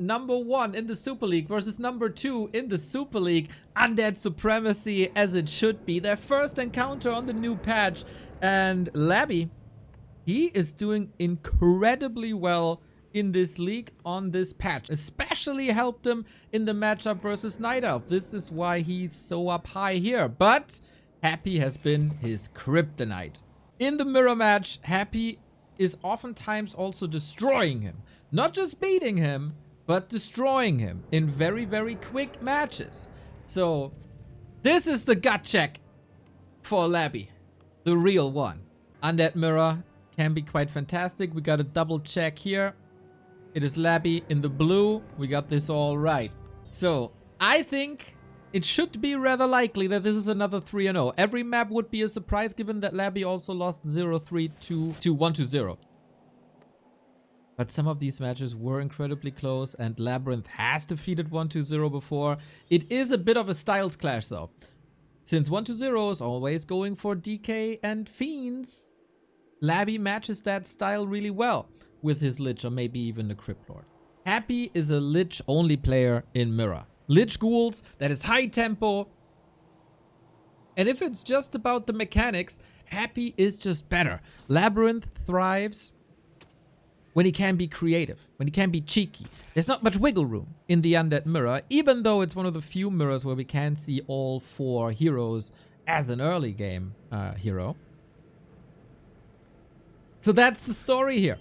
number 1 in the Super League versus number 2 in the Super League. Undead supremacy as it should be. Their first encounter on the new patch. And Labby, he is doing incredibly well in this league on this patch. Especially helped him in the matchup versus Night Elf. This is why he's so up high here. But Happy has been his kryptonite. In the mirror match, Happy is oftentimes also destroying him. Not just beating him, but destroying him in very, very quick matches. So this is the gut check for Labby. The real one. Undead mirror can be quite fantastic. We got a double check here. It is Labby in the blue. We got this all right. So I think it should be rather likely that this is another 3-0. Every map would be a surprise given that Labby also lost 0-3 to 1-0. But some of these matches were incredibly close and LabyRinth has defeated 1-0 before. It is a bit of a styles clash though. Since 1-0 is always going for DK and Fiends, Labby matches that style really well with his Lich or maybe even the Crypt Lord. Happy is a Lich only player in Mirror. Lich Ghouls, that is high tempo. And if it's just about the mechanics, Happy is just better. LabyRinth thrives when he can be creative, when he can be cheeky. There's not much wiggle room in the Undead Mirror, even though it's one of the few mirrors where we can see all 4 heroes as an early game hero. So that's the story here.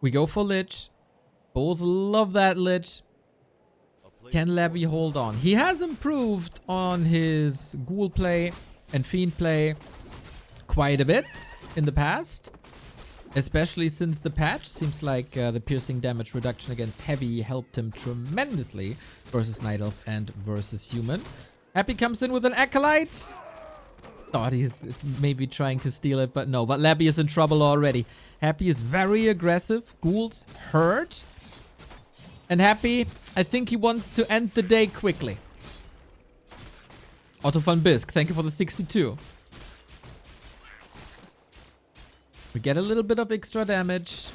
We go for Lich. Both love that Lich. Can Labby hold on? He has improved on his Ghoul play and Fiend play quite a bit in the past. Especially since the patch. Seems like the piercing damage reduction against Heavy helped him tremendously versus Night Elf and versus Human. Happy comes in with an Acolyte. Thought he's maybe trying to steal it, but no. But Labby is in trouble already. Happy is very aggressive. Ghouls hurt. And Happy, I think he wants to end the day quickly. Otto van Bisk, thank you for the 62. We get a little bit of extra damage.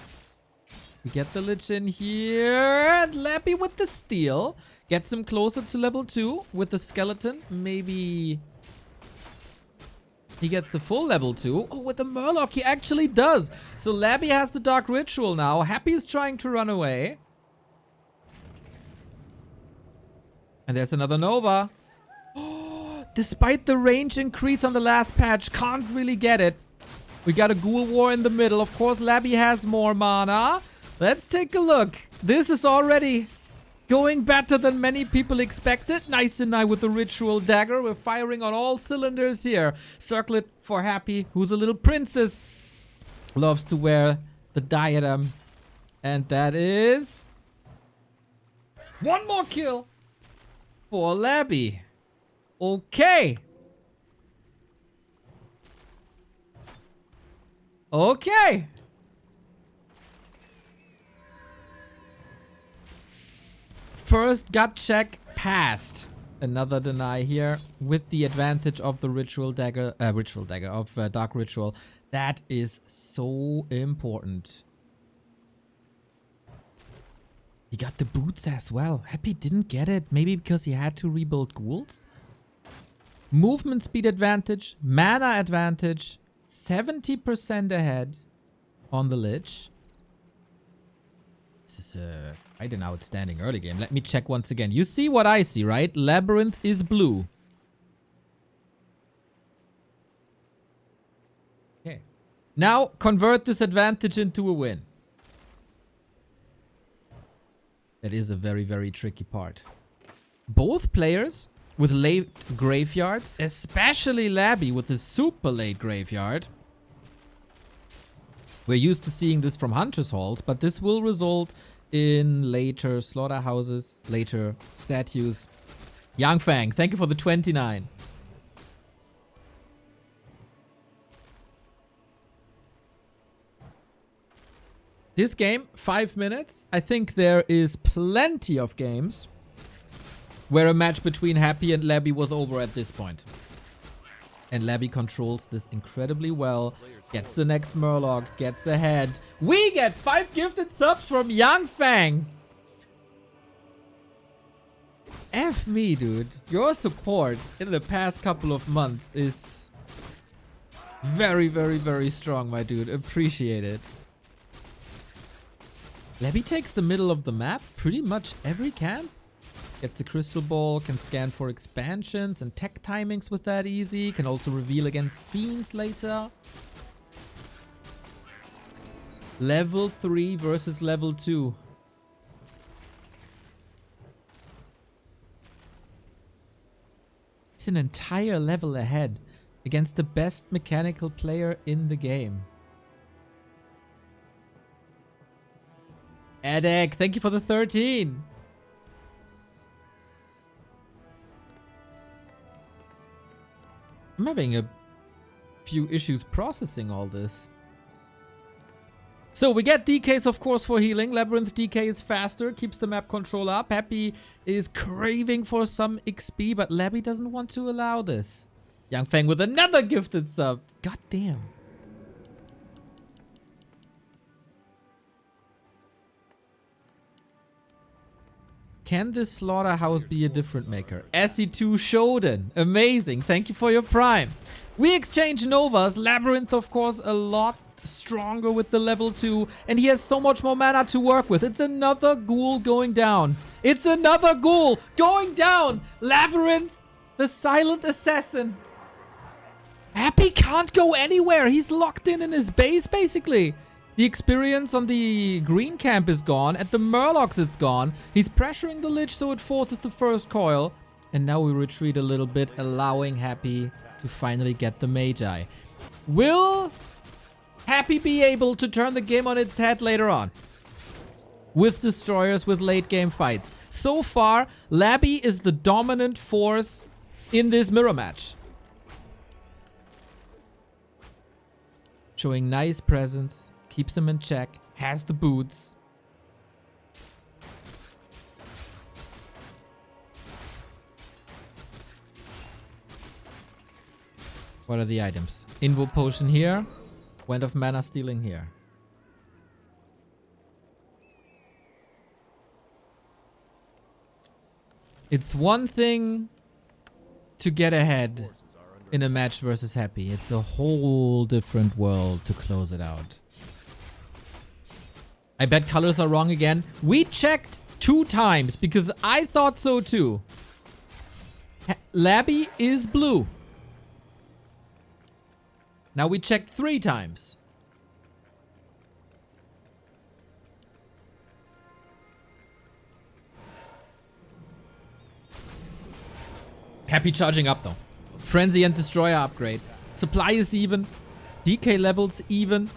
We get the Lich in here. And Labby with the steal. Gets him closer to level 2 with the skeleton. Maybe he gets the full level 2. Oh, with the Murloc, he actually does. So Labby has the Dark Ritual now. Happy is trying to run away. And there's another Nova. Oh, despite the range increase on the last patch, can't really get it. We got a Ghoul War in the middle. Of course, Labby has more mana. Let's take a look. This is already going better than many people expected. Nice and nice with the Ritual Dagger. We're firing on all cylinders here. Circle it for Happy, who's a little princess. Loves to wear the diadem. And that is one more kill for Labby. Okay. Okay. First gut check passed. Another deny here with the advantage of the Ritual Dagger of Dark Ritual. That is so important. He got the boots as well. Happy didn't get it. Maybe because he had to rebuild ghouls. Movement speed advantage, mana advantage, 70% ahead on the Lich. This is quite an outstanding early game. Let me check once again. You see what I see, right? LabyRinth is blue. Okay. Now convert this advantage into a win. That is a very, very tricky part. Both players with late graveyards, especially Labby with his super late graveyard. We're used to seeing this from Hunter's Halls, but this will result in later slaughterhouses, later statues. Yangfang, thank you for the 29. This game, 5 minutes. I think there is plenty of games where a match between Happy and Labby was over at this point. And Labby controls this incredibly well. Gets the next Murloc, gets ahead. We get 5 gifted subs from Yang Feng. F me, dude. Your support in the past couple of months is very, very, very strong, my dude. Appreciate it. Labby takes the middle of the map pretty much every camp. Gets a crystal ball, can scan for expansions and tech timings with that easy. Can also reveal against fiends later. Level 3 versus level 2. It's an entire level ahead against the best mechanical player in the game. Edek, thank you for the 13. I'm having a few issues processing all this. So we get DKs, of course, for healing. LabyRinth DK is faster, keeps the map control up. Happy is craving for some XP, but Labby doesn't want to allow this. Yang Feng with another gifted sub. God damn. Can this slaughterhouse be a different maker? SE2 Shodan. Amazing. Thank you for your prime. We exchange Novas. LabyRinth, of course, a lot stronger with the level 2. And he has so much more mana to work with. It's another ghoul going down. It's another ghoul going down. LabyRinth, the silent assassin. Happy can't go anywhere. He's locked in his base, basically. The experience on the green camp is gone. At the Murlocs it's gone. He's pressuring the Lich so it forces the first coil. And now we retreat a little bit, allowing Happy to finally get the Magi. Will Happy be able to turn the game on its head later on? With destroyers, with late game fights. So far, Labby is the dominant force in this mirror match. Showing nice presence. Keeps him in check, has the boots. What are the items? Invo Potion here. Wand of Mana Stealing here. It's one thing to get ahead in a match versus Happy. It's a whole different world to close it out. I bet colors are wrong again. We checked 2 times because I thought so too. Labby is blue. Now we checked 3 times. Happy charging up though. Frenzy and Destroyer upgrade. Supply is even. DK levels even.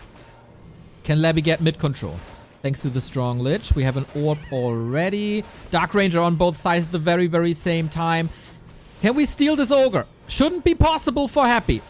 Can Labby get mid control? Thanks to the strong Lich. We have an orb already. Dark Ranger on both sides at the very, very same time. Can we steal this Ogre? Shouldn't be possible for Happy.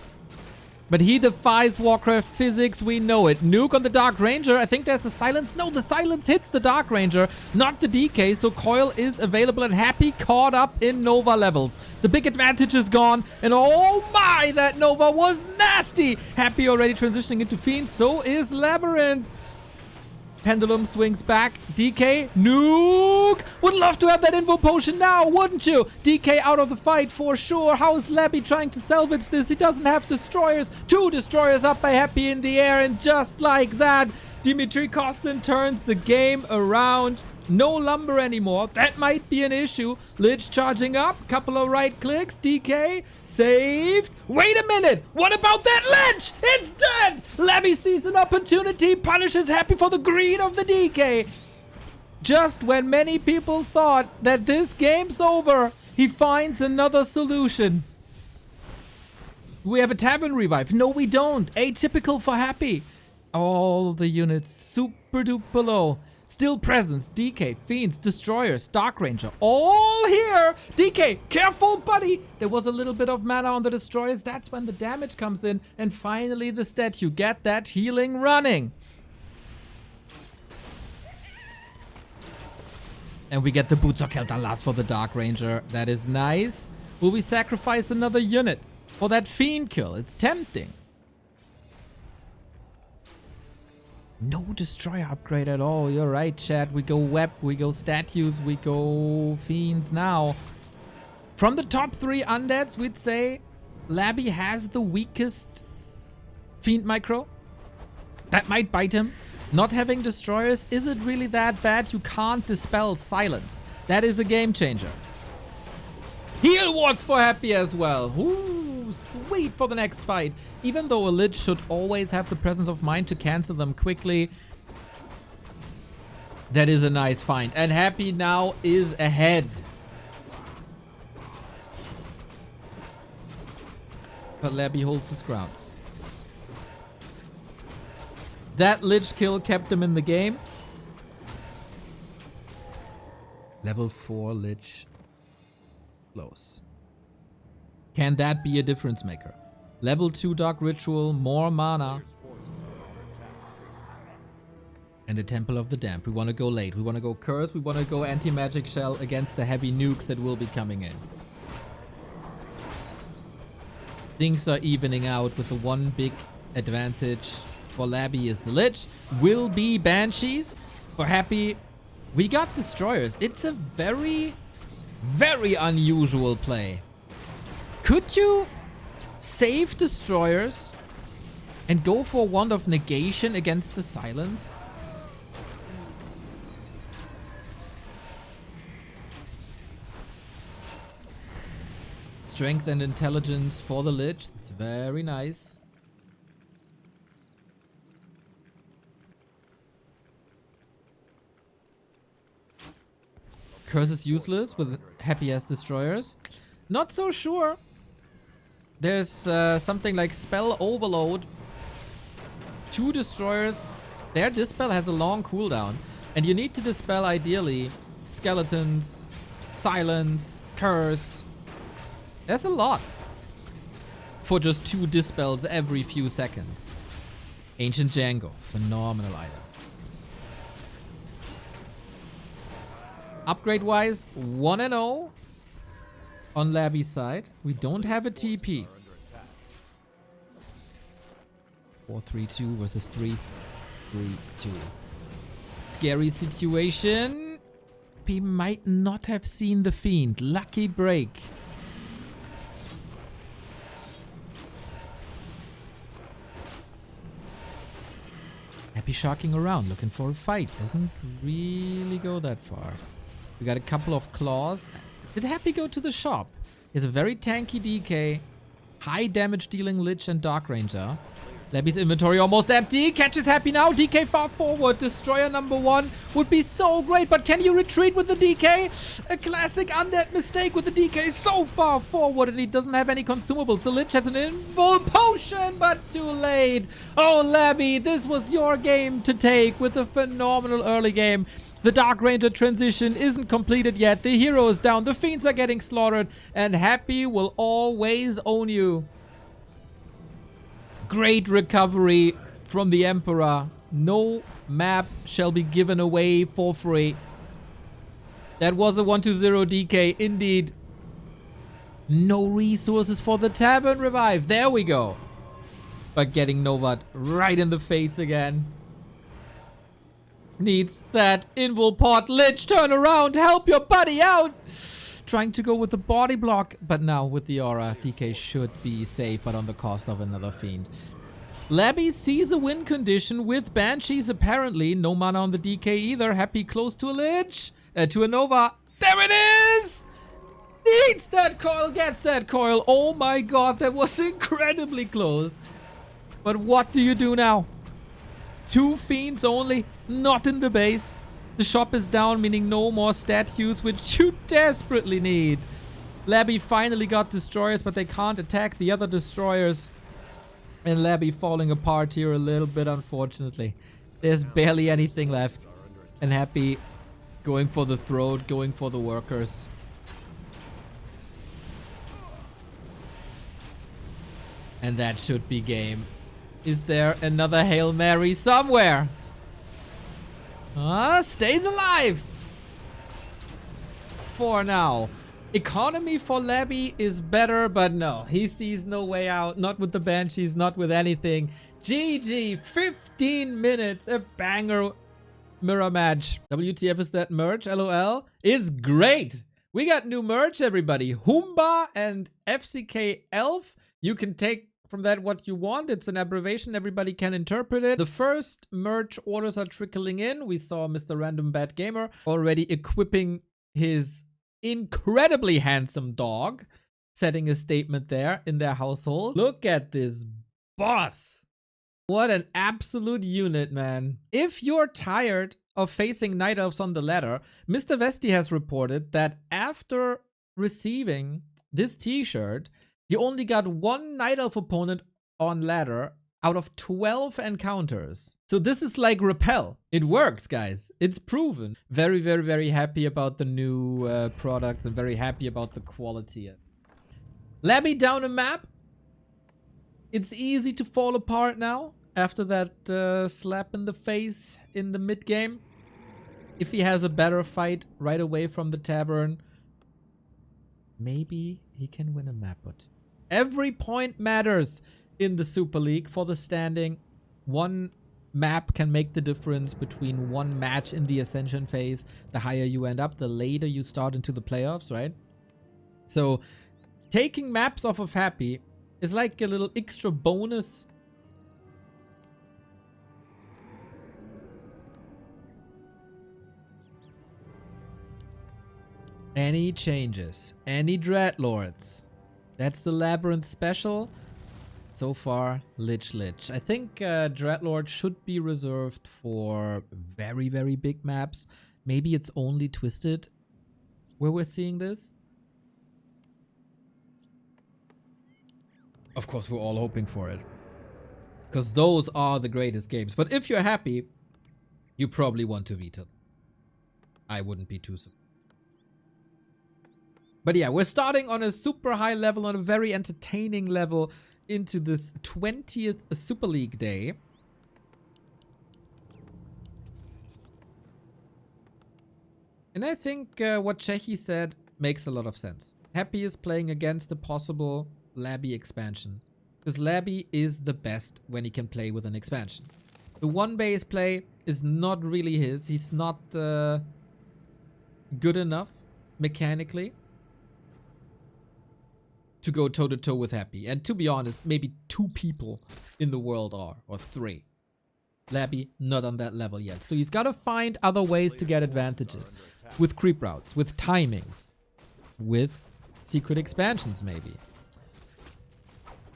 But he defies Warcraft physics. We know it. Nuke on the Dark Ranger. I think there's a silence. No, the silence hits the Dark Ranger, not the DK. So coil is available and Happy caught up in Nova levels. The big advantage is gone. And oh my, that Nova was nasty. Happy already transitioning into Fiend. So is LabyRinth. Pendulum swings back. DK, nuke! Would love to have that Invo Potion now, wouldn't you? DK out of the fight for sure. How is Labby trying to salvage this? He doesn't have destroyers. 2 destroyers up by Happy in the air, and just like that, Dimitri Kostin turns the game around. No lumber anymore. That might be an issue. Lich charging up. Couple of right clicks. DK saved. Wait a minute. What about that Lich? It's dead. Labby sees an opportunity. Punishes Happy for the greed of the DK. Just when many people thought that this game's over, he finds another solution. We have a Tavern Revive. No, we don't. Atypical for Happy. All the units super duper low. Still presence, DK, Fiends, Destroyers, Dark Ranger, all here! DK, careful buddy! There was a little bit of mana on the Destroyers, that's when the damage comes in, and finally the statue, get that healing running. And we get the Boots of Kel'Thuzad for the Dark Ranger, that is nice. Will we sacrifice another unit for that Fiend kill? It's tempting. No destroyer upgrade at all. You're right, chat. We go web, we go statues, we go fiends now. From the top 3 undeads, we'd say Labby has the weakest fiend micro. That might bite him. Not having destroyers, is it really that bad? You can't dispel silence. That is a game changer. Heal wards for Happy as well. Ooh, sweet for the next fight. Even though a Lich should always have the presence of mind to cancel them quickly. That is a nice find. And Happy now is ahead. But Labby holds his ground. That Lich kill kept him in the game. Level 4 Lich. Close. Can that be a difference maker? Level 2 Dark Ritual, more mana. And a Temple of the Damned. We want to go late. We want to go Curse. We want to go Anti-Magic Shell against the heavy nukes that will be coming in. Things are evening out with the one big advantage for Labby is the Lich. Will be Banshees. For Happy, we got Destroyers. It's a very, very unusual play. Could you save Destroyers and go for Wand of Negation against the Silence? Strength and Intelligence for the Lich. It's very nice. Curse is useless with Happy as Destroyers. Not so sure. There's something like Spell Overload. 2 Destroyers. Their Dispel has a long cooldown. And you need to dispel ideally Skeletons, Silence, Curse. That's a lot for just 2 Dispels every few seconds. Ancient Django. Phenomenal item. Upgrade-wise, 1-0 on Labby's side. We don't have a TP. 4-3-2 versus 3-3-2. Scary situation. We might not have seen the Fiend. Lucky break. Happy shocking around, looking for a fight. Doesn't really go that far. We got a couple of claws. Did Happy go to the shop? He has a very tanky DK, high damage dealing Lich and Dark Ranger. Labby's inventory almost empty. Catches Happy now. DK far forward. Destroyer number 1 would be so great, but can you retreat with the DK? A classic undead mistake with the DK so far forward, and he doesn't have any consumables. The Lich has an invul potion, but too late. Oh, Labby, this was your game to take with a phenomenal early game. The Dark Ranger transition isn't completed yet. The hero is down. The Fiends are getting slaughtered. And Happy will always own you. Great recovery from the Emperor. No map shall be given away for free. That was a 1-2-0 DK indeed. No resources for the Tavern Revive. There we go. But getting Novat right in the face again. Needs that invul pot. Lich, turn around. Help your buddy out. Trying to go with the body block. But now with the aura, DK should be safe, but on the cost of another Fiend. Labby sees a win condition with Banshees apparently. No mana on the DK either. Happy close to a Lich. To a Nova. There it is! Needs that coil. Gets that coil. Oh my god, that was incredibly close. But what do you do now? 2 Fiends only. Not in the base. The shop is down, meaning no more statues, which you desperately need. Labby finally got destroyers, but they can't attack the other destroyers. And Labby falling apart here a little bit, unfortunately. There's barely anything left. And Happy going for the throat, going for the workers. And that should be game. Is there another Hail Mary somewhere? Stays alive for now. Economy for Labby is better, but no, he sees no way out. Not with the Banshees, not with anything. GG, 15 minutes, a banger mirror match. WTF is that merch? LOL is great. We got new merch, everybody. Humba and FCK Elf. You can take from that what you want. It's an abbreviation. Everybody can interpret it. The first merch orders are trickling in. We saw Mr. Random Bad Gamer already equipping his incredibly handsome dog, setting a statement there in their household. Look at this boss. What an absolute unit, man. If you're tired of facing Night Elves on the ladder, Mr. Vesti has reported that after receiving this t-shirt, you only got one Night Elf opponent on ladder out of 12 encounters. So this is like Repel. It works, guys. It's proven. Very, very, very happy about the new products and very happy about the quality. Labby down a map. It's easy to fall apart now after that slap in the face in the mid game. If he has a better fight right away from the tavern, maybe he can win a map or two. Every point matters in the Super League for the standing. One map can make the difference between one match in the Ascension phase. The higher you end up, the later you start into the playoffs, right? So taking maps off of Happy is like a little extra bonus. Any changes? Any Dreadlords? That's the LabyRinth special. So far, Lich. I think Dreadlord should be reserved for very, very big maps. Maybe it's only Twisted where we're seeing this. Of course, we're all hoping for it, because those are the greatest games. But if you're happy, you probably want to veto. I wouldn't be too surprised. But yeah, we're starting on a super high level, on a very entertaining level, into this 20th Super League day. And I think what Chechi said makes a lot of sense. Happy is playing against a possible Labby expansion, because Labby is the best when he can play with an expansion. The one base play is not really his. He's not good enough mechanically to go toe-to-toe with Happy. And to be honest, maybe 2 people in the world are, or 3. Labby, not on that level yet. So he's got to find other ways to get advantages. With creep routes, with timings, with secret expansions maybe.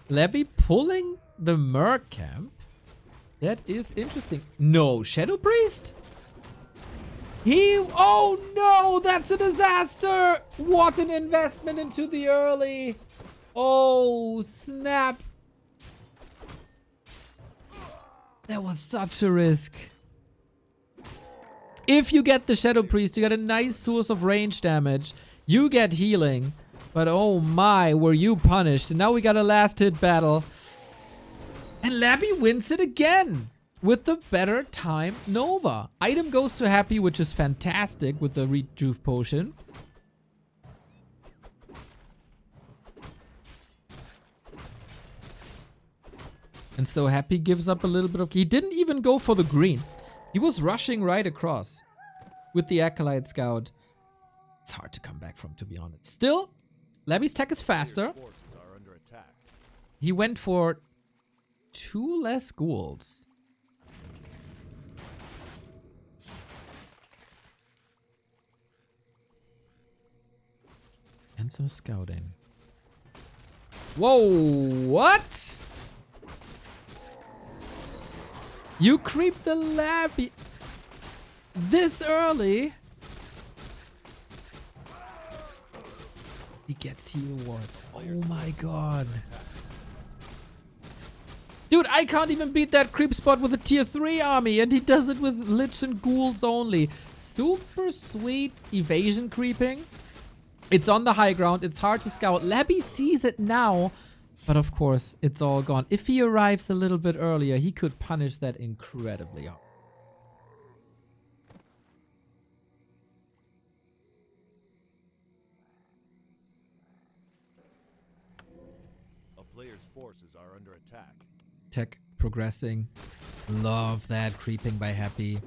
Labby pulling the Merc camp? That is interesting. No, Shadow Priest? Oh no, that's a disaster! What an investment into the early. Oh, snap. That was such a risk. If you get the Shadow Priest, you get a nice source of range damage. You get healing. But oh my, were you punished. And now we got a last hit battle. And Labby wins it again with the better time Nova. Item goes to Happy, which is fantastic with the Rejuve Potion. And so Happy gives up a little bit of... He didn't even go for the green. He was rushing right across with the Acolyte Scout. It's hard to come back from, to be honest. Still, Labby's tech is faster. He went for 2 less ghouls. And some scouting. Whoa, what? You creep the Labby this early? He gets heal wards. Oh my god. Dude, I can't even beat that creep spot with a tier 3 army, and he does it with Lich and Ghouls only. Super sweet evasion creeping. It's on the high ground. It's hard to scout. Labby sees it now. But of course, it's all gone. If he arrives a little bit earlier, he could punish that incredibly hard. player's forces are under attack. Tech progressing. Love that creeping by Happy.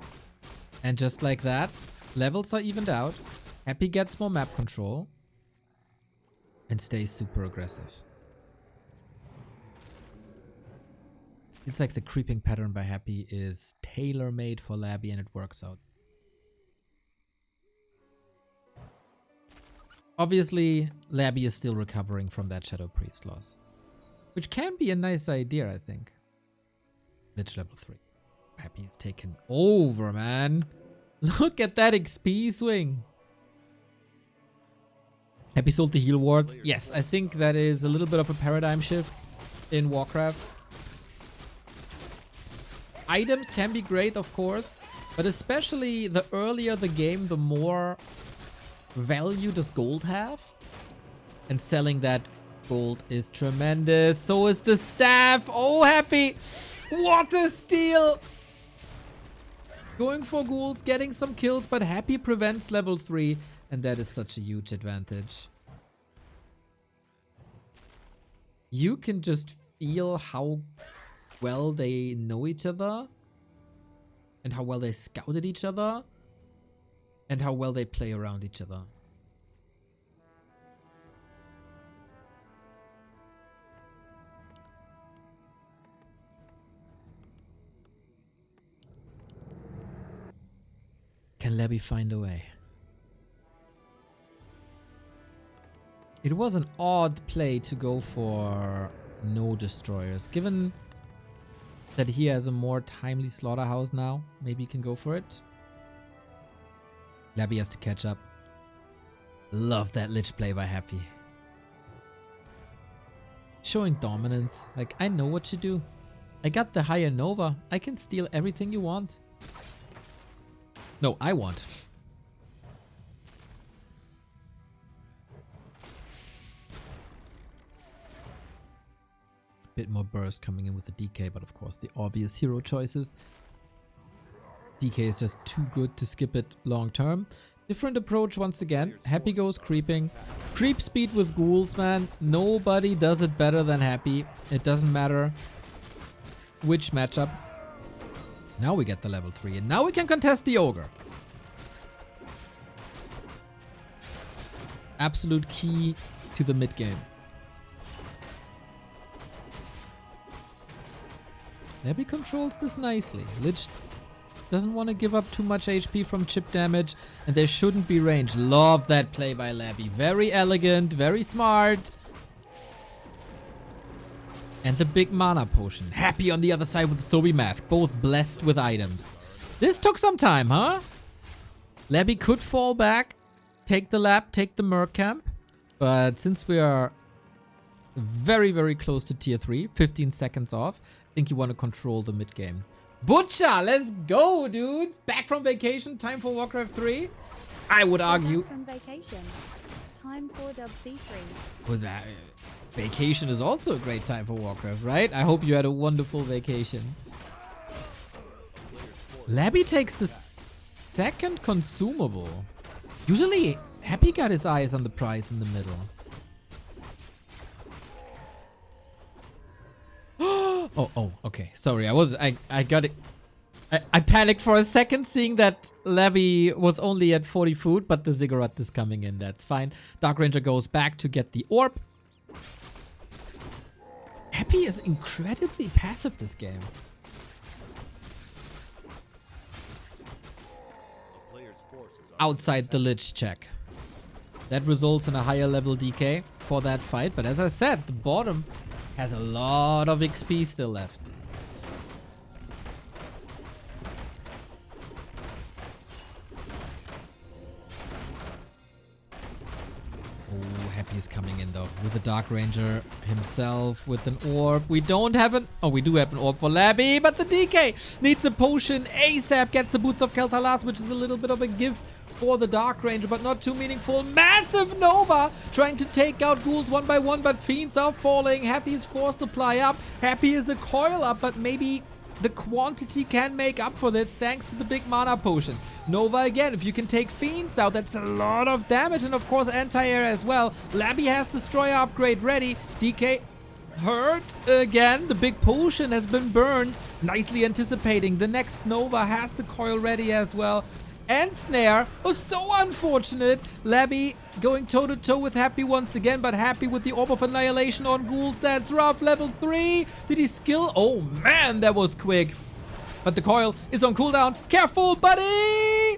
And just like that, levels are evened out. Happy gets more map control. And stays super aggressive. It's like the creeping pattern by Happy is tailor-made for Labby and it works out. Obviously, Labby is still recovering from that Shadow Priest loss. Which can be a nice idea, I think. Lich level 3. Happy is taken over, man. Look at that XP swing. Happy sold the heal wards. Yes, I think that is a little bit of a paradigm shift in Warcraft. Items can be great, of course, but especially the earlier the game, the more value does gold have. And selling that gold is tremendous. So is the staff. Oh, Happy. What a steal. Going for ghouls, getting some kills, but Happy prevents level 3. And that is such a huge advantage. You can just feel how well they know each other. And how well they scouted each other. And how well they play around each other. Can Labby find a way? It was an odd play to go for no destroyers. Given that he has a more timely slaughterhouse now, maybe he can go for it. Labby has to catch up. Love that Lich play by Happy. Showing dominance. Like, I know what you do. I got the higher Nova. I can steal everything you want. No, I want. Bit more burst coming in with the DK, but of course the obvious hero choices. DK is just too good to skip it long term. Different approach once again. Happy goes creeping. Creep speed with ghouls, man. Nobody does it better than Happy. It doesn't matter which matchup. Now we get the level 3 and now we can contest the Ogre. Absolute key to the mid game. Labby controls this nicely. Lich doesn't want to give up too much HP from chip damage and there shouldn't be range. Love that play by Labby. Very elegant, very smart. And the big mana potion. Happy on the other side with the Sobi mask. Both blessed with items. This took some time, huh? Labby could fall back, take the lap, take the Merc camp. But since we are very, very close to tier 3, 15 seconds off, I think you want to control the mid game. Butcher, let's go, dudes. Back from vacation, time for Warcraft 3. I would argue. Back from vacation, time for WC3. Well, that vacation is also a great time for Warcraft, right? I hope you had a wonderful vacation. Labby takes the second consumable. Usually, Happy got his eyes on the prize in the middle. Oh, okay. Sorry, I got it. I panicked for a second seeing that Labby was only at 40 food, but the Ziggurat is coming in. That's fine. Dark Ranger goes back to get the orb. Happy is incredibly passive this game. Outside the Lich check. That results in a higher level DK for that fight. But as I said, the bottom has a lot of XP still left. Oh, Happy is coming in though. With the Dark Ranger himself, with an orb. We don't have an... Oh, we do have an orb for Labby, but the DK needs a potion ASAP. Gets the Boots of Kel'Thalas, which is a little bit of a gift for the Dark Ranger, but not too meaningful. Massive Nova trying to take out ghouls one by one, but fiends are falling. Happy is force supply up. Happy is a coil up, but maybe the quantity can make up for that thanks to the big mana potion. Nova again, if you can take fiends out, that's a lot of damage, and of course anti-air as well. Labby has destroyer upgrade ready. DK hurt again. The big potion has been burned. Nicely anticipating. The next Nova has the coil ready as well. And Snare was so unfortunate. Labby going toe-to-toe with Happy once again, but Happy with the Orb of Annihilation on ghouls. That's rough. Level 3. Did he skill? Oh man, that was quick. But the coil is on cooldown. Careful, buddy!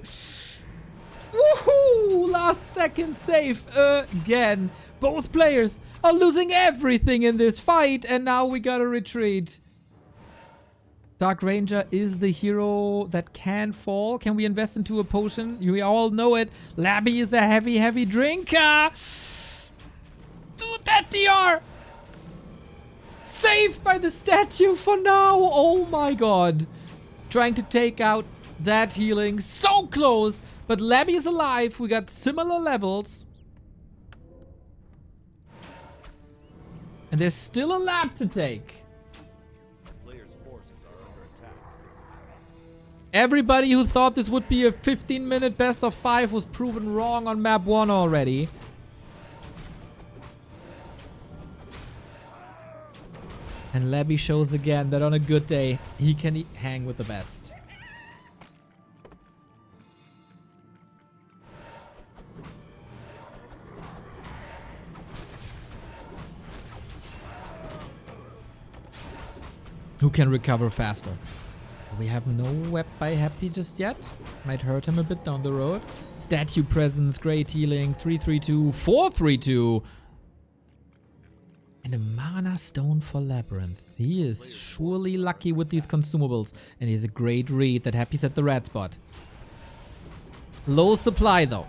Woohoo! Last second save again. Both players are losing everything in this fight, and now we gotta retreat. Dark Ranger is the hero that can fall. Can we invest into a potion? We all know it. Labby is a heavy, heavy drinker. Dude, that DR! Saved by the statue for now. Oh my god. Trying to take out that healing. So close. But Labby is alive. We got similar levels. And there's still a lap to take. Players' forces are under attack. Everybody who thought this would be a 15-minute best of 5 was proven wrong on map 1 already. And Labby shows again that on a good day, he can hang with the best. Who can recover faster? We have no web by Happy just yet. Might hurt him a bit down the road. Statue presence, great healing, 332, 432. And a mana stone for LabyRinth. He is surely lucky with these consumables. And he has a great read that Happy's at the red spot. Low supply though.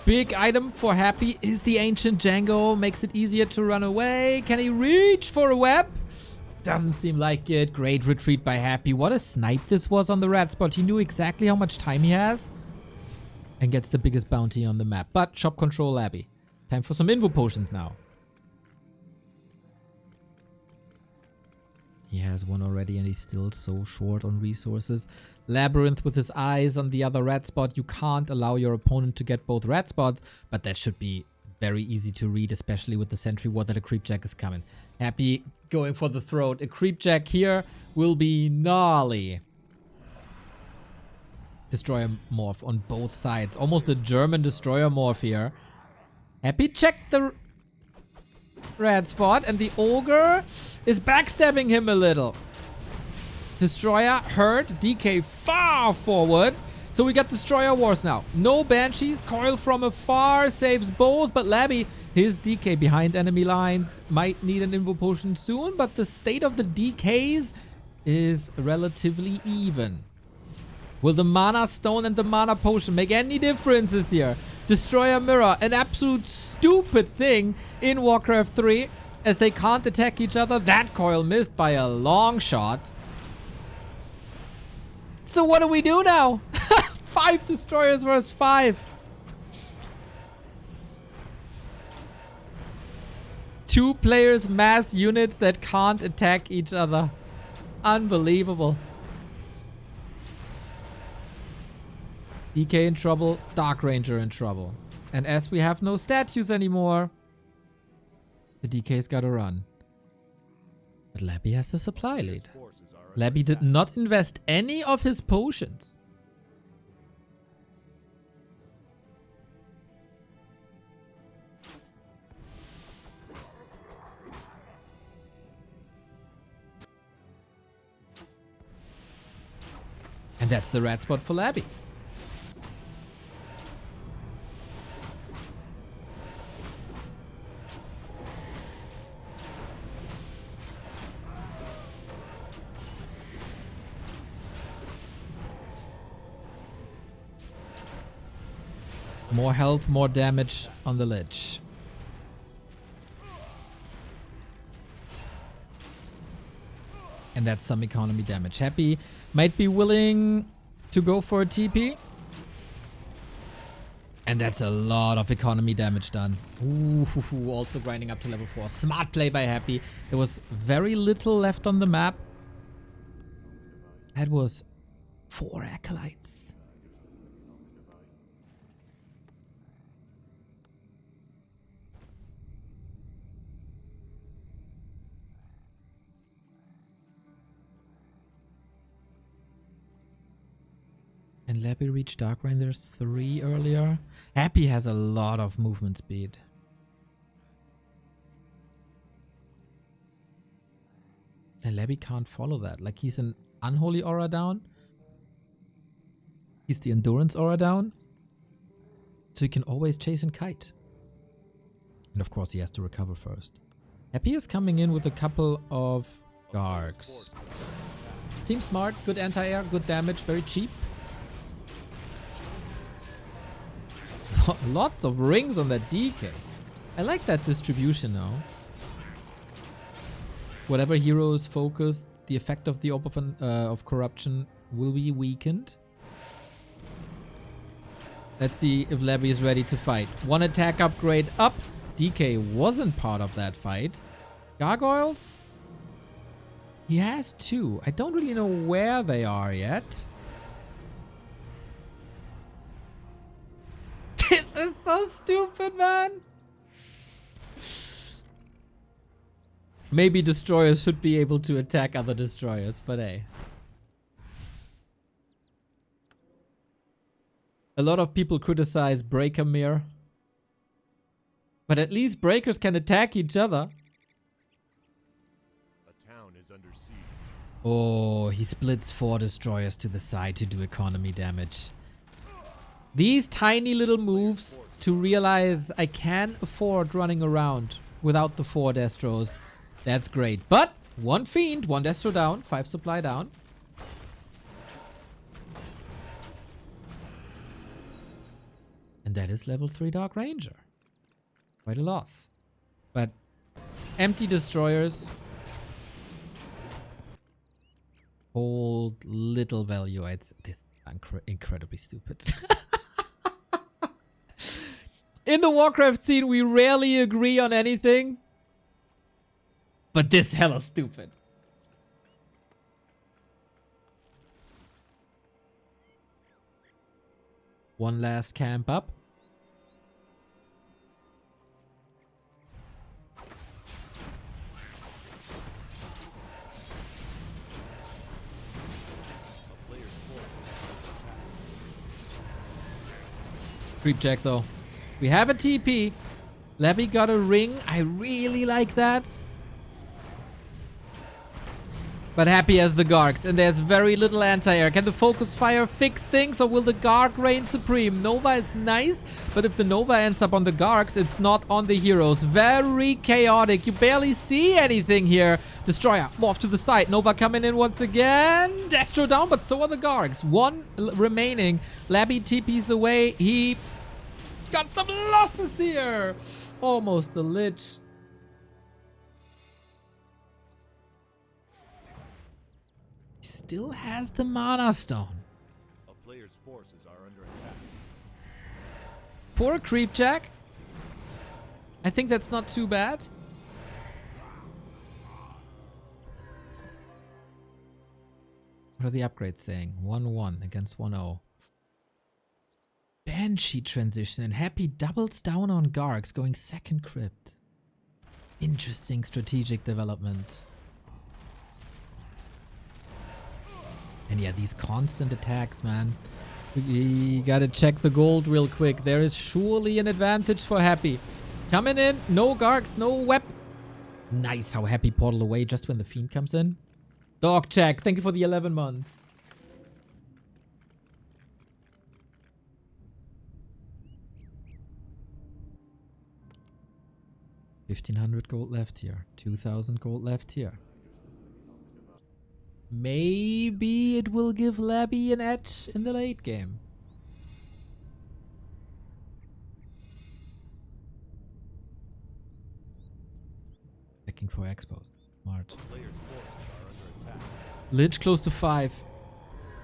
Big item for Happy is the Ancient Django. Makes it easier to run away. Can he reach for a web? Doesn't seem like it. Great retreat by Happy. What a snipe this was on the red spot. He knew exactly how much time he has. And gets the biggest bounty on the map. But shop control Labby. Time for some invo potions now. He has one already and he's still so short on resources. LabyRinth with his eyes on the other red spot. You can't allow your opponent to get both red spots. But that should be very easy to read, especially with the sentry ward that a creep jack is coming. Happy going for the throat. A creep jack here will be gnarly. Destroyer morph on both sides. Almost a German destroyer morph here. Happy checked the red spot and the ogre is backstabbing him a little. Destroyer hurt. DK far forward. So we got Destroyer Wars now. No Banshees. Coil from afar saves both. But Labby, his DK behind enemy lines, might need an invo potion soon. But the state of the DKs is relatively even. Will the Mana Stone and the Mana Potion make any differences here? Destroyer Mirror, an absolute stupid thing in Warcraft 3. As they can't attack each other. That coil missed by a long shot. So what do we do now? 5 destroyers versus 5. 2 players, mass units that can't attack each other. Unbelievable. DK in trouble, Dark Ranger in trouble. And as we have no statues anymore, the DK's gotta run. But Labby has the supply lead. Labby did not invest any of his potions. And that's the red spot for Labby. More health, more damage on the lich. And that's some economy damage. Happy might be willing to go for a TP. And that's a lot of economy damage done. Ooh, also grinding up to level 4. Smart play by Happy. There was very little left on the map. That was 4 acolytes. Can Labby reach Dark Rain 3 earlier? Happy has a lot of movement speed. And Labby can't follow that. Like, he's an Unholy Aura down. He's the Endurance Aura down. So he can always chase and kite. And of course he has to recover first. Happy is coming in with a couple of Gargs. Seems smart, good anti-air, good damage, very cheap. Lots of rings on that DK. I like that distribution now. Whatever hero is focused, the effect of the Orb of Corruption will be weakened. Let's see if Labby is ready to fight. One attack upgrade up. DK wasn't part of that fight. Gargoyles? He has 2. I don't really know where they are yet. This is so stupid, man. Maybe destroyers should be able to attack other destroyers, but hey. A lot of people criticize Breaker Mirror. But at least breakers can attack each other. A town is under siege. Oh, he splits 4 destroyers to the side to do economy damage. These tiny little moves to realize I can afford running around without the 4 Destros. That's great. But 1 Fiend, 1 Destro down, 5 supply down. And that is level 3 Dark Ranger. Quite a loss. But empty destroyers hold little value. It's this incredibly stupid. In the Warcraft scene, we rarely agree on anything. But this hella stupid. One last camp up. Creep check though. We have a TP. Labby got a ring. I really like that. But Happy has the Gargs, and there's very little anti-air. Can the focus fire fix things, or will the Garg reign supreme? Nova is nice, but if the Nova ends up on the Gargs, it's not on the heroes. Very chaotic. You barely see anything here. Destroyer, morph to the side. Nova coming in once again. Destro down, but so are the Gargs. 1 remaining. Labby TP's away. He got some losses here. Almost the Lich. Still has the Mana Stone. A player's forces are under attack. For a creep jack, I think that's not too bad. What are the upgrades saying? 1-1 against 1-0. Banshee transition, and Happy doubles down on Gargs, going second crypt. Interesting strategic development. And yeah, these constant attacks, man. We gotta check the gold real quick. There is surely an advantage for Happy. Coming in, no Gargs, no web. Nice how Happy portal away just when the Fiend comes in. Dog check, thank you for the 11 months. $1,500 gold left here. 2,000 gold left here. Maybe it will give Labby an edge in the late game. Checking for expos. Smart. Lich close to 5.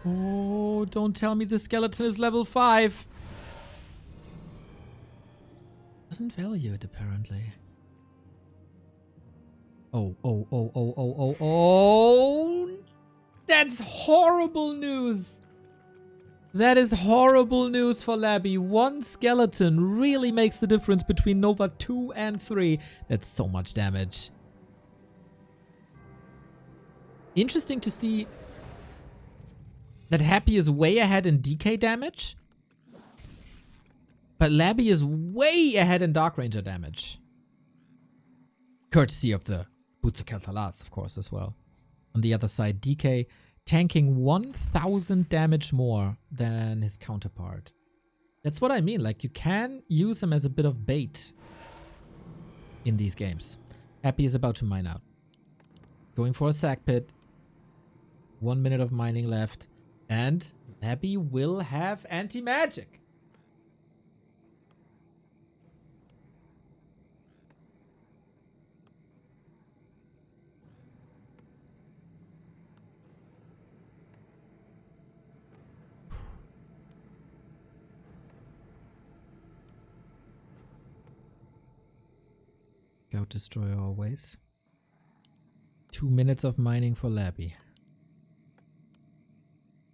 Oh, don't tell me the skeleton is level 5. Doesn't value it apparently. Oh. That's horrible news. That is horrible news for Labby. 1 skeleton really makes the difference between Nova 2 and 3. That's so much damage. Interesting to see that Happy is way ahead in DK damage. But Labby is way ahead in Dark Ranger damage. Courtesy of the Boots of Kel'Thalas, of course, as well. On the other side, DK tanking 1000 damage more than his counterpart. That's what I mean. Like, you can use him as a bit of bait in these games. Happy is about to mine out. Going for a sack pit. 1 minute of mining left. And Labby will have anti-magic. Scout Destroyer always. 2 minutes of mining for Labby.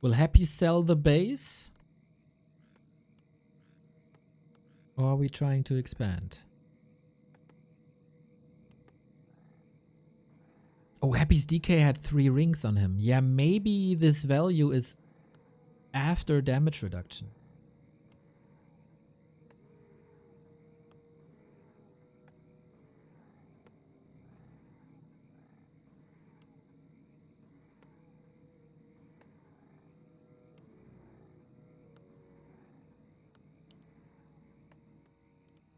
Will Happy sell the base? Or are we trying to expand? Oh, Happy's DK had 3 rings on him. Yeah, maybe this value is after damage reduction.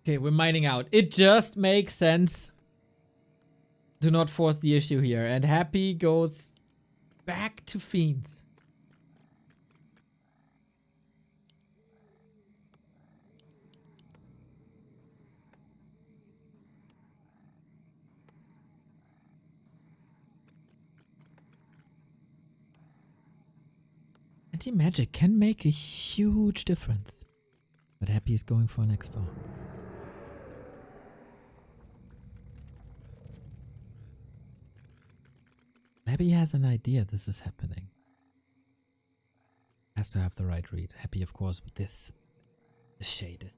Okay, we're mining out. It just makes sense. Do not force the issue here. And Happy goes back to Fiends. Anti-magic can make a huge difference. But Happy is going for an expo. Labby has an idea this is happening. Has to have the right read. Happy, of course, with this. The shade is.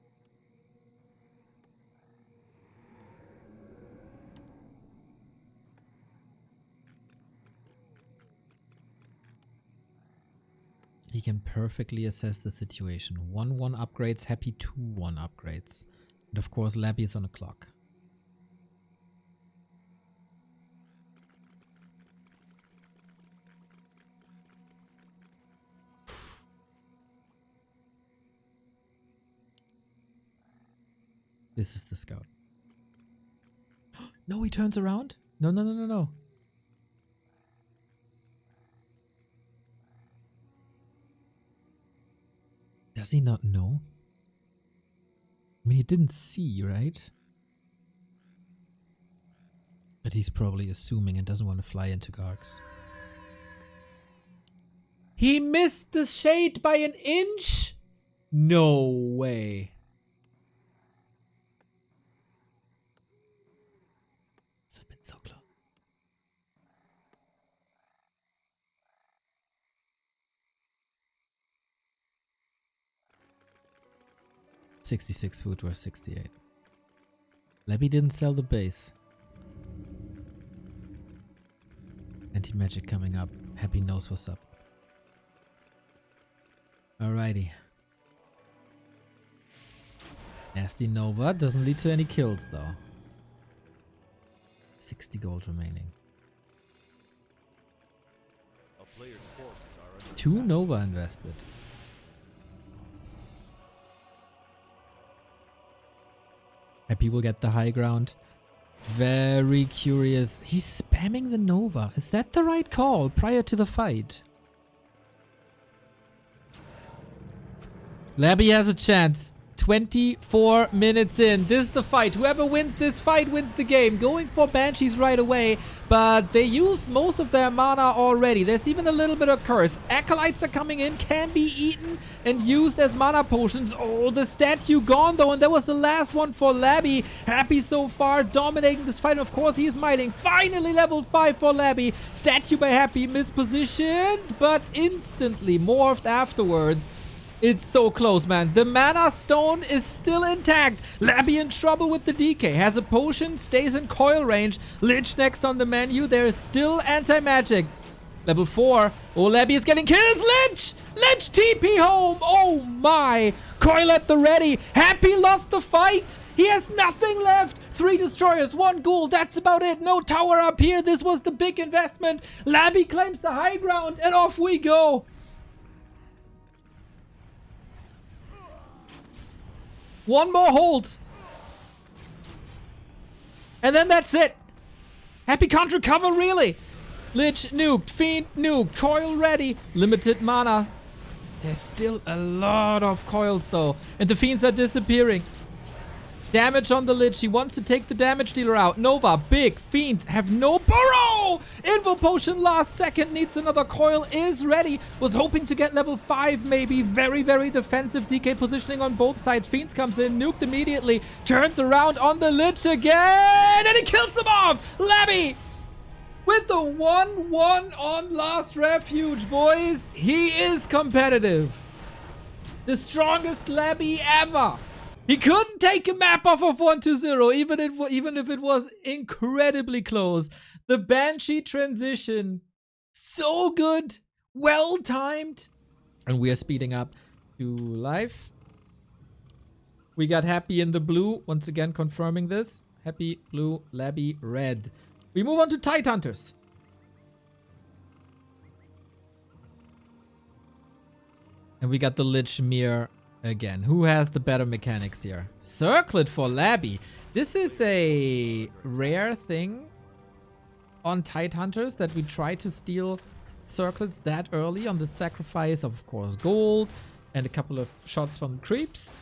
He can perfectly assess the situation. 1-1 upgrades, Happy 2-1 upgrades. And of course, Labby is on a clock. This is the scout. No, he turns around? No, no, no, no, no. Does he not know? I mean, he didn't see, right? But he's probably assuming and doesn't want to fly into Gargs. He missed the shade by an inch? No way. It's been so close. $66 food worth 68. Labby didn't sell the base. Anti-magic coming up. Happy knows what's up. Alrighty. Nasty Nova doesn't lead to any kills though. 60 gold remaining. A player's forces are under 2 Nova invested. Happy will get the high ground. Very curious. He's spamming the Nova. Is that the right call prior to the fight? Labby has a chance. 24 minutes in. This is the fight. Whoever wins this fight wins the game. Going for Banshees right away, but they used most of their mana already. There's even a little bit of curse. Acolytes are coming in, can be eaten and used as mana potions. Oh, the statue gone though, and that was the last one for Labby. Happy so far, dominating this fight. And of course, he is mining. Finally level 5 for Labby. Statue by Happy, mispositioned, but instantly morphed afterwards. It's so close, man. The mana stone is still intact. Labby in trouble with the DK. Has a potion, stays in coil range. Lich next on the menu. There is still anti-magic. Level 4. Oh, Labby is getting kills. Lich! Lich TP home. Oh my. Coil at the ready. Happy lost the fight. He has nothing left. 3 destroyers, 1 ghoul. That's about it. No tower up here. This was the big investment. Labby claims the high ground and off we go. One more hold. And then that's it. Happy can't recover, really. Lich nuked, Fiend nuked, Coil ready, limited mana. There's still a lot of coils though, and the Fiends are disappearing. Damage on the Lich, he wants to take the damage dealer out. Nova, big, Fiend, have no burrow! Invo Potion last second, needs another coil, is ready. Was hoping to get level 5 maybe. Very, very defensive DK positioning on both sides. Fiends comes in, nuked immediately, turns around on the Lich again, and he kills him off! Labby! With the 1-1 on Last Refuge, boys. He is competitive. The strongest Labby ever. He couldn't take a map off of 1-0, even if it was incredibly close. The Banshee transition, so good, well timed. And we are speeding up to live. We got Happy in the blue, once again confirming this. Happy blue, Labby red. We move on to Tide Hunters. And we got the Lich Mirror again. Who has the better mechanics here? Circlet for Labby. This is a rare thing on Tide Hunters that we try to steal circlets that early on the sacrifice of course, gold and a couple of shots from creeps.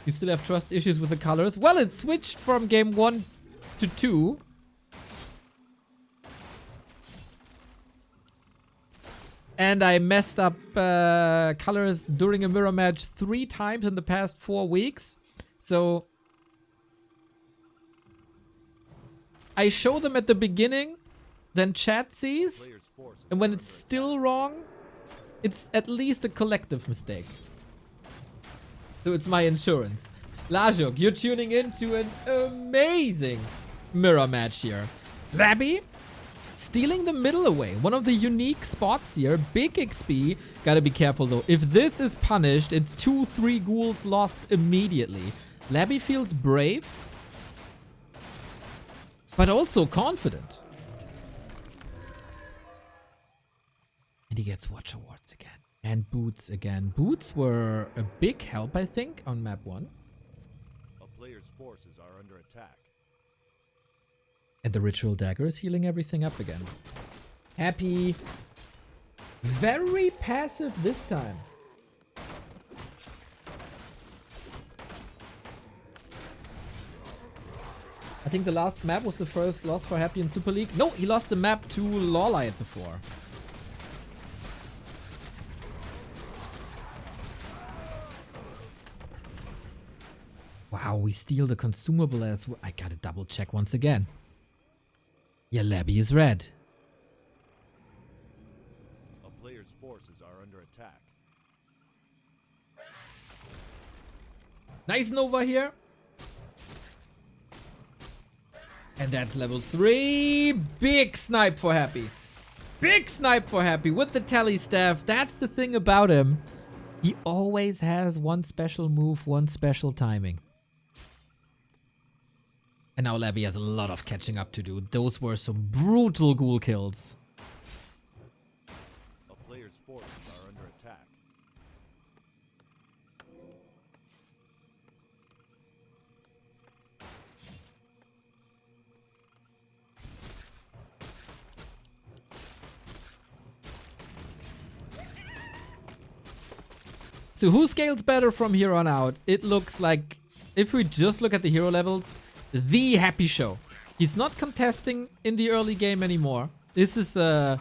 You still have trust issues with the colors. Well, it switched from game 1 to 2. And I messed up colors during a mirror match 3 times in the past 4 weeks. So I show them at the beginning, then chat sees. And when it's still wrong, it's at least a collective mistake. So it's my insurance. Lajuk, you're tuning into an amazing mirror match here. Labby stealing the middle away. One of the unique spots here. Big XP. Gotta be careful though. If this is punished, it's 2-3 ghouls lost immediately. Labby feels brave, but also confident. And he gets Watch Awards again. And boots again. Boots were a big help, I think, on map 1. A player's forces are under attack. And the Ritual Dagger is healing everything up again. Happy. Very passive this time. I think the last map was the first loss for Happy in Super League. No, he lost the map to Lawlight before. Wow, we steal the consumable as well. I gotta double check once again. Yeah, Labby is red. A player's forces are under attack. Nice Nova here. And that's level 3. Big snipe for Happy. Big snipe for Happy with the tally staff. That's the thing about him. He always has one special move, one special timing. And now Labby has a lot of catching up to do. Those were some brutal ghoul kills. A player's forces are under attack. So who scales better from here on out? It looks like, if we just look at the hero levels, the Happy Show. He's not contesting in the early game anymore. This is I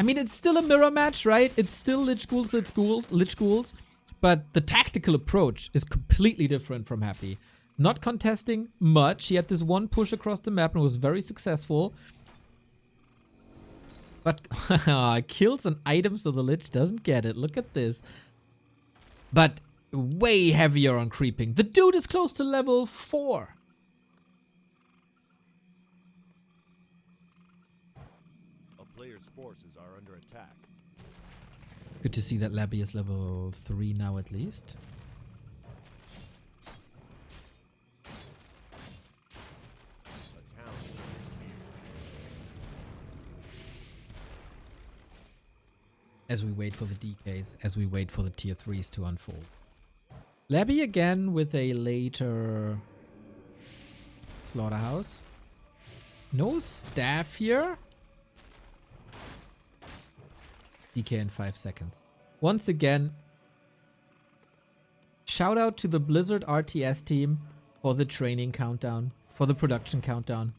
mean, it's still a mirror match, right? It's still Lich Ghouls, Lich Ghouls. But the tactical approach is completely different from Happy. Not contesting much. He had this one push across the map and was very successful. But kills an item so the Lich doesn't get it. Look at this. But way heavier on creeping. The dude is close to level 4. Good to see that Labby is level 3 now at least. A town is under siege. As we wait for the DKs, as we wait for the tier 3s to unfold. Labby again with a later slaughterhouse. No staff here. DK in 5 seconds. Once again, shout out to the Blizzard RTS team for the training countdown, for the production countdown.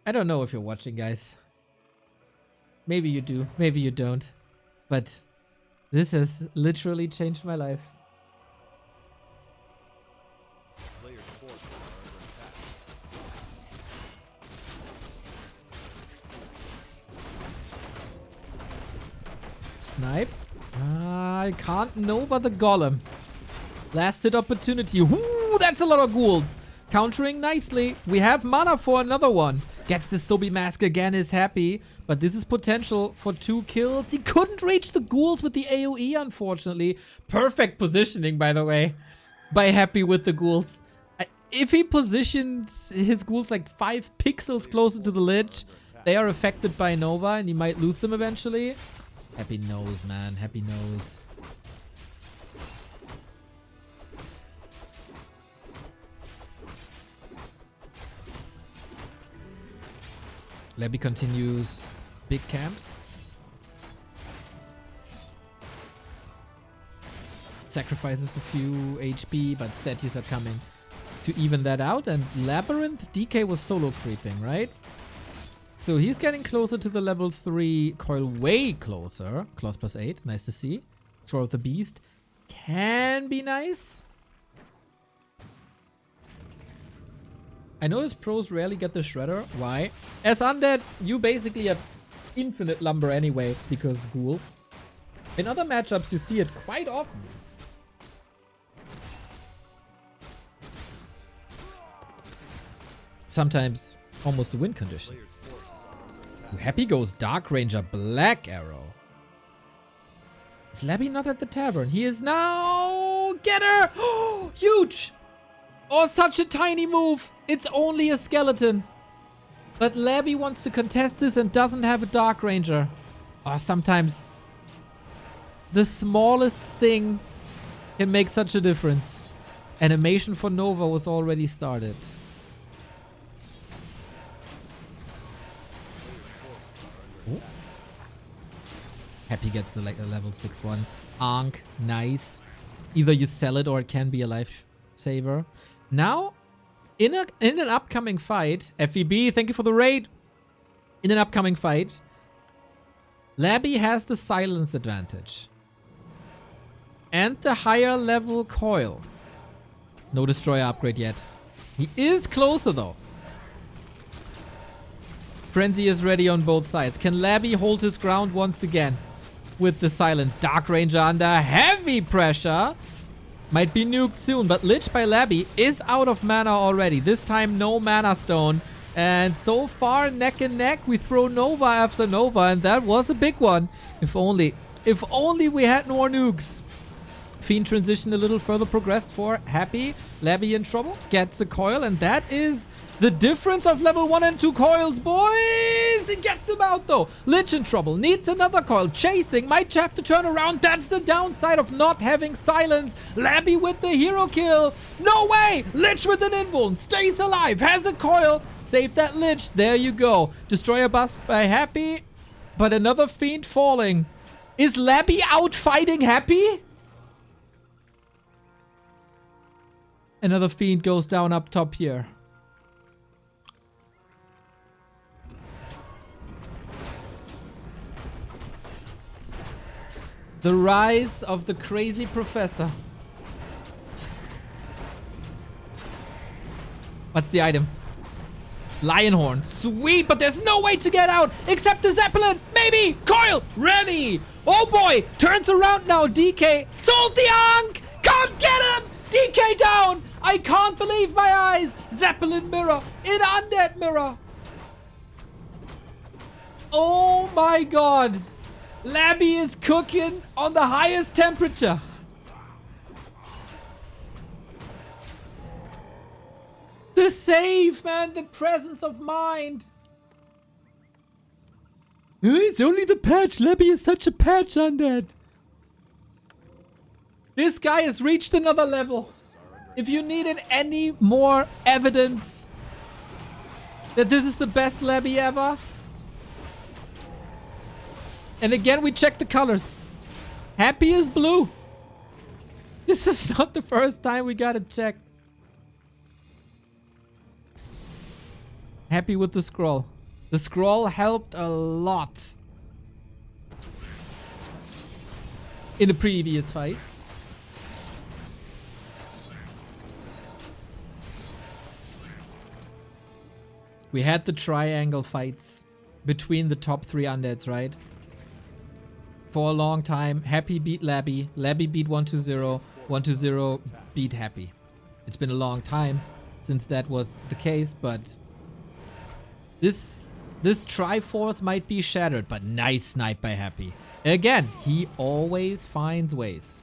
I don't know if you're watching, guys. Maybe you do, maybe you don't. But this has literally changed my life. Players' forces are under attack. Snipe. I can't Nova the Golem. Last hit opportunity. Ooh, that's a lot of ghouls. Countering nicely. We have mana for another one. Gets the Sobi Mask again, is happy. But this is potential for 2 kills. He couldn't reach the ghouls with the AoE, unfortunately. Perfect positioning, by the way. By Happy with the ghouls. If he positions his ghouls like 5 pixels closer to the lich, they are affected by Nova and he might lose them eventually. Happy knows, man. Happy knows. Labby continues big camps. Sacrifices a few HP, but statues are coming to even that out. And LabyRinth DK was solo creeping, right? So he's getting closer to the level 3 coil, way closer. Claws +8, nice to see. Throw of the Beast can be nice. I notice pros rarely get the Shredder. Why? As Undead, you basically have infinite lumber anyway, because ghouls. In other matchups, you see it quite often. Sometimes almost a win condition. Players' forces are under attack. Happy goes Dark Ranger Black Arrow. Is Labby not at the tavern? He is now... Get her! Oh, huge! Oh, such a tiny move. It's only a skeleton. But Labby wants to contest this and doesn't have a Dark Ranger. Oh, sometimes the smallest thing can make such a difference. Animation for Nova was already started. Ooh. Happy gets the level 6 one. Ankh, nice. Either you sell it or it can be a lifesaver. Now, in an upcoming fight, FEB, thank you for the raid. In an upcoming fight, Labby has the silence advantage. And the higher level coil. No destroyer upgrade yet. He is closer though. Frenzy is ready on both sides. Can Labby hold his ground once again with the silence? Dark Ranger under heavy pressure. Might be nuked soon, but Lich by Labby is out of mana already. This time no mana stone. And so far neck and neck. We throw Nova after Nova and that was a big one. If only we had more nukes. Fiend transition a little further progressed for Happy. Labby in trouble. Gets a coil and that is the difference of level 1 and 2 coils, boys! He gets him out though. Lich in trouble. Needs another coil. Chasing. Might have to turn around. That's the downside of not having silence. Labby with the hero kill. No way! Lich with an invuln. Stays alive. Has a coil. Save that Lich. There you go. Destroyer bust by Happy. But another Fiend falling. Is Labby out fighting Happy? Another Fiend goes down up top here. The rise of the crazy professor. What's the item? Lionhorn. Sweet, but there's no way to get out except the Zeppelin. Maybe. Coil. Ready. Oh boy. Turns around now. DK. Sold the Ankh. Can't get him. DK down. I can't believe my eyes. Zeppelin mirror. In undead mirror. Oh my god! Labby is cooking on the highest temperature. The save, man, the presence of mind. It's only the patch. Labby is such a patch on that. This guy has reached another level. If you needed any more evidence that this is the best Labby ever. And again, we check the colors. Happy is blue. This is not the first time we gotta check. Happy with the scroll. The scroll helped a lot in the previous fights. We had the triangle fights between the top 3 undeads, right? For a long time, Happy beat Labby, Labby beat 120, 120 beat Happy. It's been a long time since that was the case, but this Triforce might be shattered, but nice snipe by Happy. Again, he always finds ways.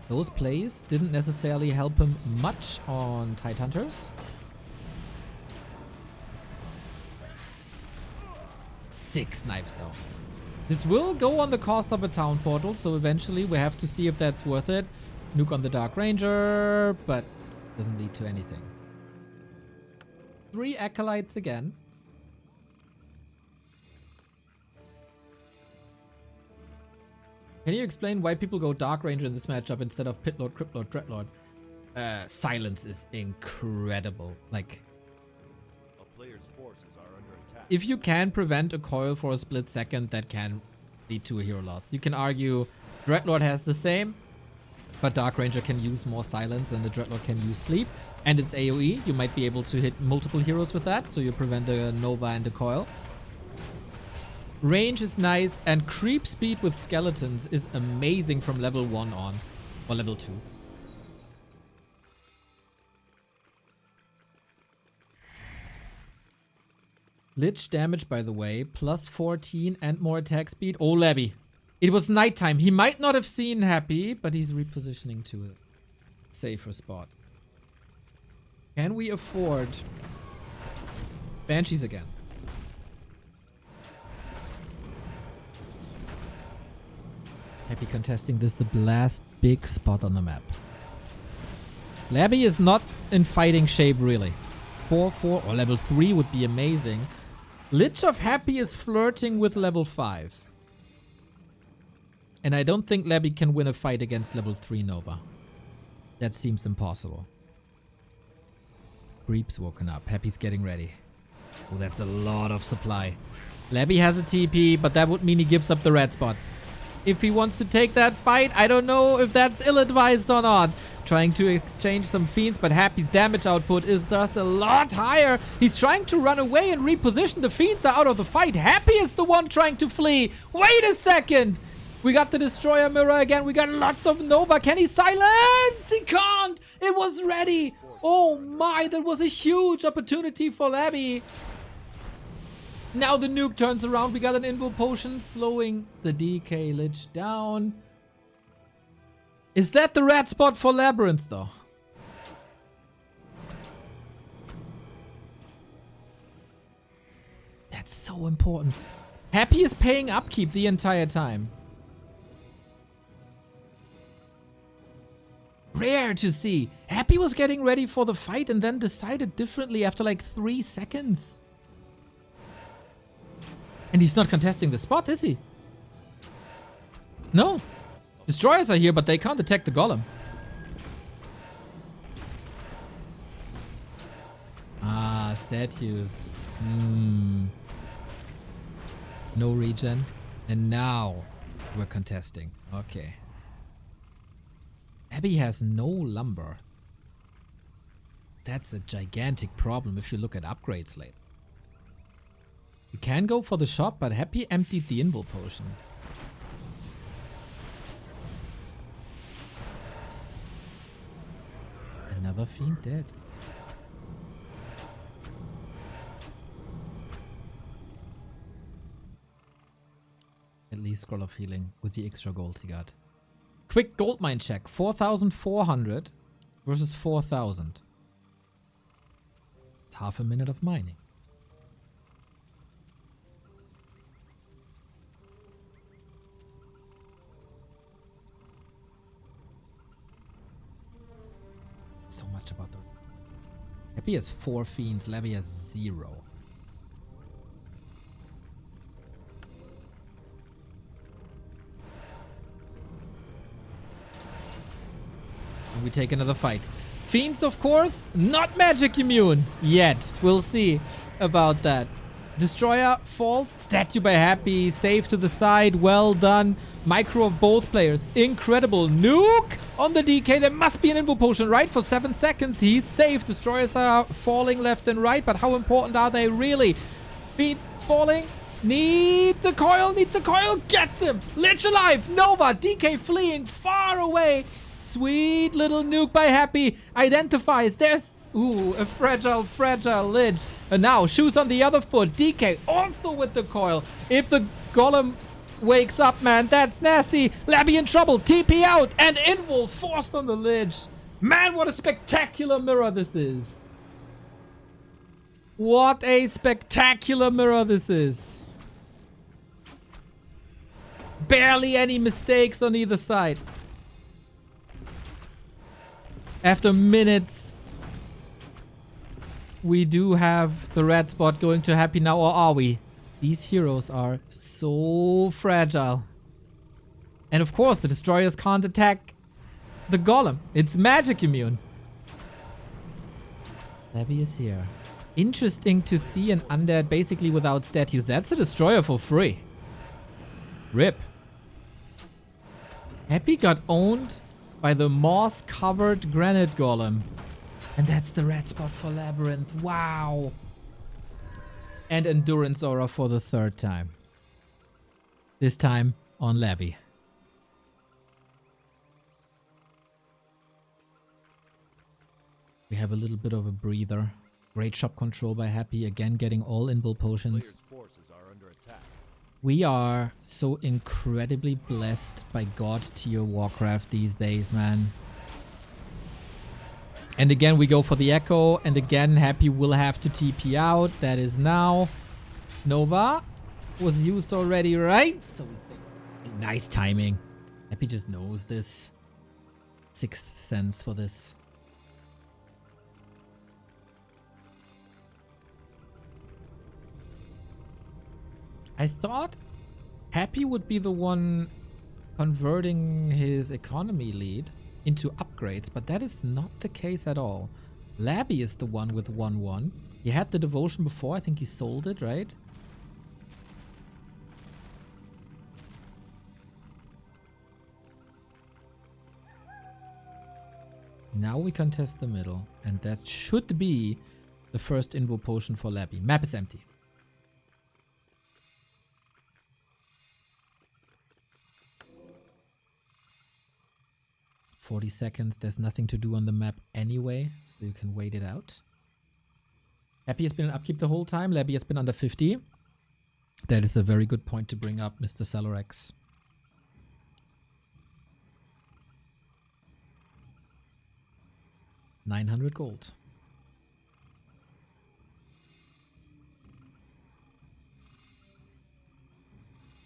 Those plays didn't necessarily help him much on Tidehunters. 6 snipes though. This will go on the cost of a town portal, so eventually we have to see if that's worth it. Nuke on the Dark Ranger, but doesn't lead to anything. 3 Acolytes again. Can you explain why people go Dark Ranger in this matchup instead of Pitlord, Cryptlord, Dreadlord? Silence is incredible. Like, A player's forces are under attack. if you can prevent a coil for a split second, that can lead to a hero loss. You can argue Dreadlord has the same, but Dark Ranger can use more silence and the Dreadlord can use sleep. And it's AoE. You might be able to hit multiple heroes with that, so you prevent a Nova and a coil. Range is nice, and creep speed with skeletons is amazing from level 1 on, or level 2. Lich damage, by the way, plus 14 and more attack speed. Oh, Labby. It was nighttime. He might not have seen Happy, but he's repositioning to a safer spot. Can we afford Banshees again? Happy contesting this, the last big spot on the map. Labby is not in fighting shape, really. 4-4 or level 3 would be amazing. Lich of Happy is flirting with level 5. And I don't think Labby can win a fight against level 3 Nova. That seems impossible. Creep's woken up. Happy's getting ready. Oh, that's a lot of supply. Labby has a TP, but that would mean he gives up the red spot. If he wants to take that fight, I don't know if that's ill-advised or not. Trying to exchange some fiends, but Happy's damage output is just a lot higher. He's trying to run away and reposition. The fiends are out of the fight. Happy is the one trying to flee. Wait a second. We got the Destroyer Mirror again. We got lots of Nova. Can he silence? He can't. It was ready. Oh my, that was a huge opportunity for Labby. Now the nuke turns around. We got an Invo Potion slowing the DK Lich down. Is that the red spot for LabyRinth though? That's so important. Happy is paying upkeep the entire time. Rare to see. Happy was getting ready for the fight and then decided differently after like 3 seconds. And he's not contesting the spot, is he? No. Destroyers are here, but they can't attack the golem. Ah, statues. No regen. And now we're contesting. Okay. Abby has no lumber. That's a gigantic problem if you look at upgrades later. You can go for the shop, but Happy emptied the Invo Potion. Another fiend dead. least scroll of healing with the extra gold he got. Quick gold mine check. 4,400 versus 4,000. It's half a minute of mining. So much about the... Happy has 4 fiends, Labby has 0. And we take another fight. Fiends, of course, not magic immune yet. We'll see about that. Destroyer falls, statue by Happy, save to the side, well done. Micro of both players, incredible. Nuke on the DK, there must be an invo potion, right? For 7 seconds, he's safe. Destroyers are falling left and right, but how important are they really? Beats falling, needs a coil, gets him. Lich alive, Nova, DK fleeing far away. Sweet little nuke by Happy, identifies, there's... Ooh, a fragile Lich. And now, shoes on the other foot. DK also with the coil. If the golem wakes up, man, that's nasty. Labby in trouble. TP out. And Invul forced on the Lich. Man, what a spectacular mirror this is. What a spectacular mirror this is. Barely any mistakes on either side. After minutes... We do have the red spot going to Happy now, or are we? These heroes are so fragile. And of course, the destroyers can't attack the golem. It's magic immune. Labby is here. Interesting to see an undead basically without statues. That's a destroyer for free. RIP. Happy got owned by the moss-covered granite golem. And that's the red spot for LabyRinth. Wow. And Endurance Aura for the 3rd time. This time on Labby. We have a little bit of a breather. Great shop control by Happy. Again, getting all invul potions. We are so incredibly blessed by God tier Warcraft these days, man. And again, we go for the Echo. And again, Happy will have to TP out. That is now. Nova was used already, right? So we say, nice timing. Happy just knows this. 6th sense for this. I thought Happy would be the one converting his economy lead into upgrades, but that is not the case at all. Labby is the one with 1-1. He had the devotion before. I think he sold it, right? Now we contest the middle, and that should be the first invo potion for Labby. Map is empty. "40 seconds, there's nothing to do on the map anyway, so you can wait it out." Happy has been in upkeep the whole time. Labby has been under 50. That is a very good point to bring up, Mr. Celorex. $900 gold.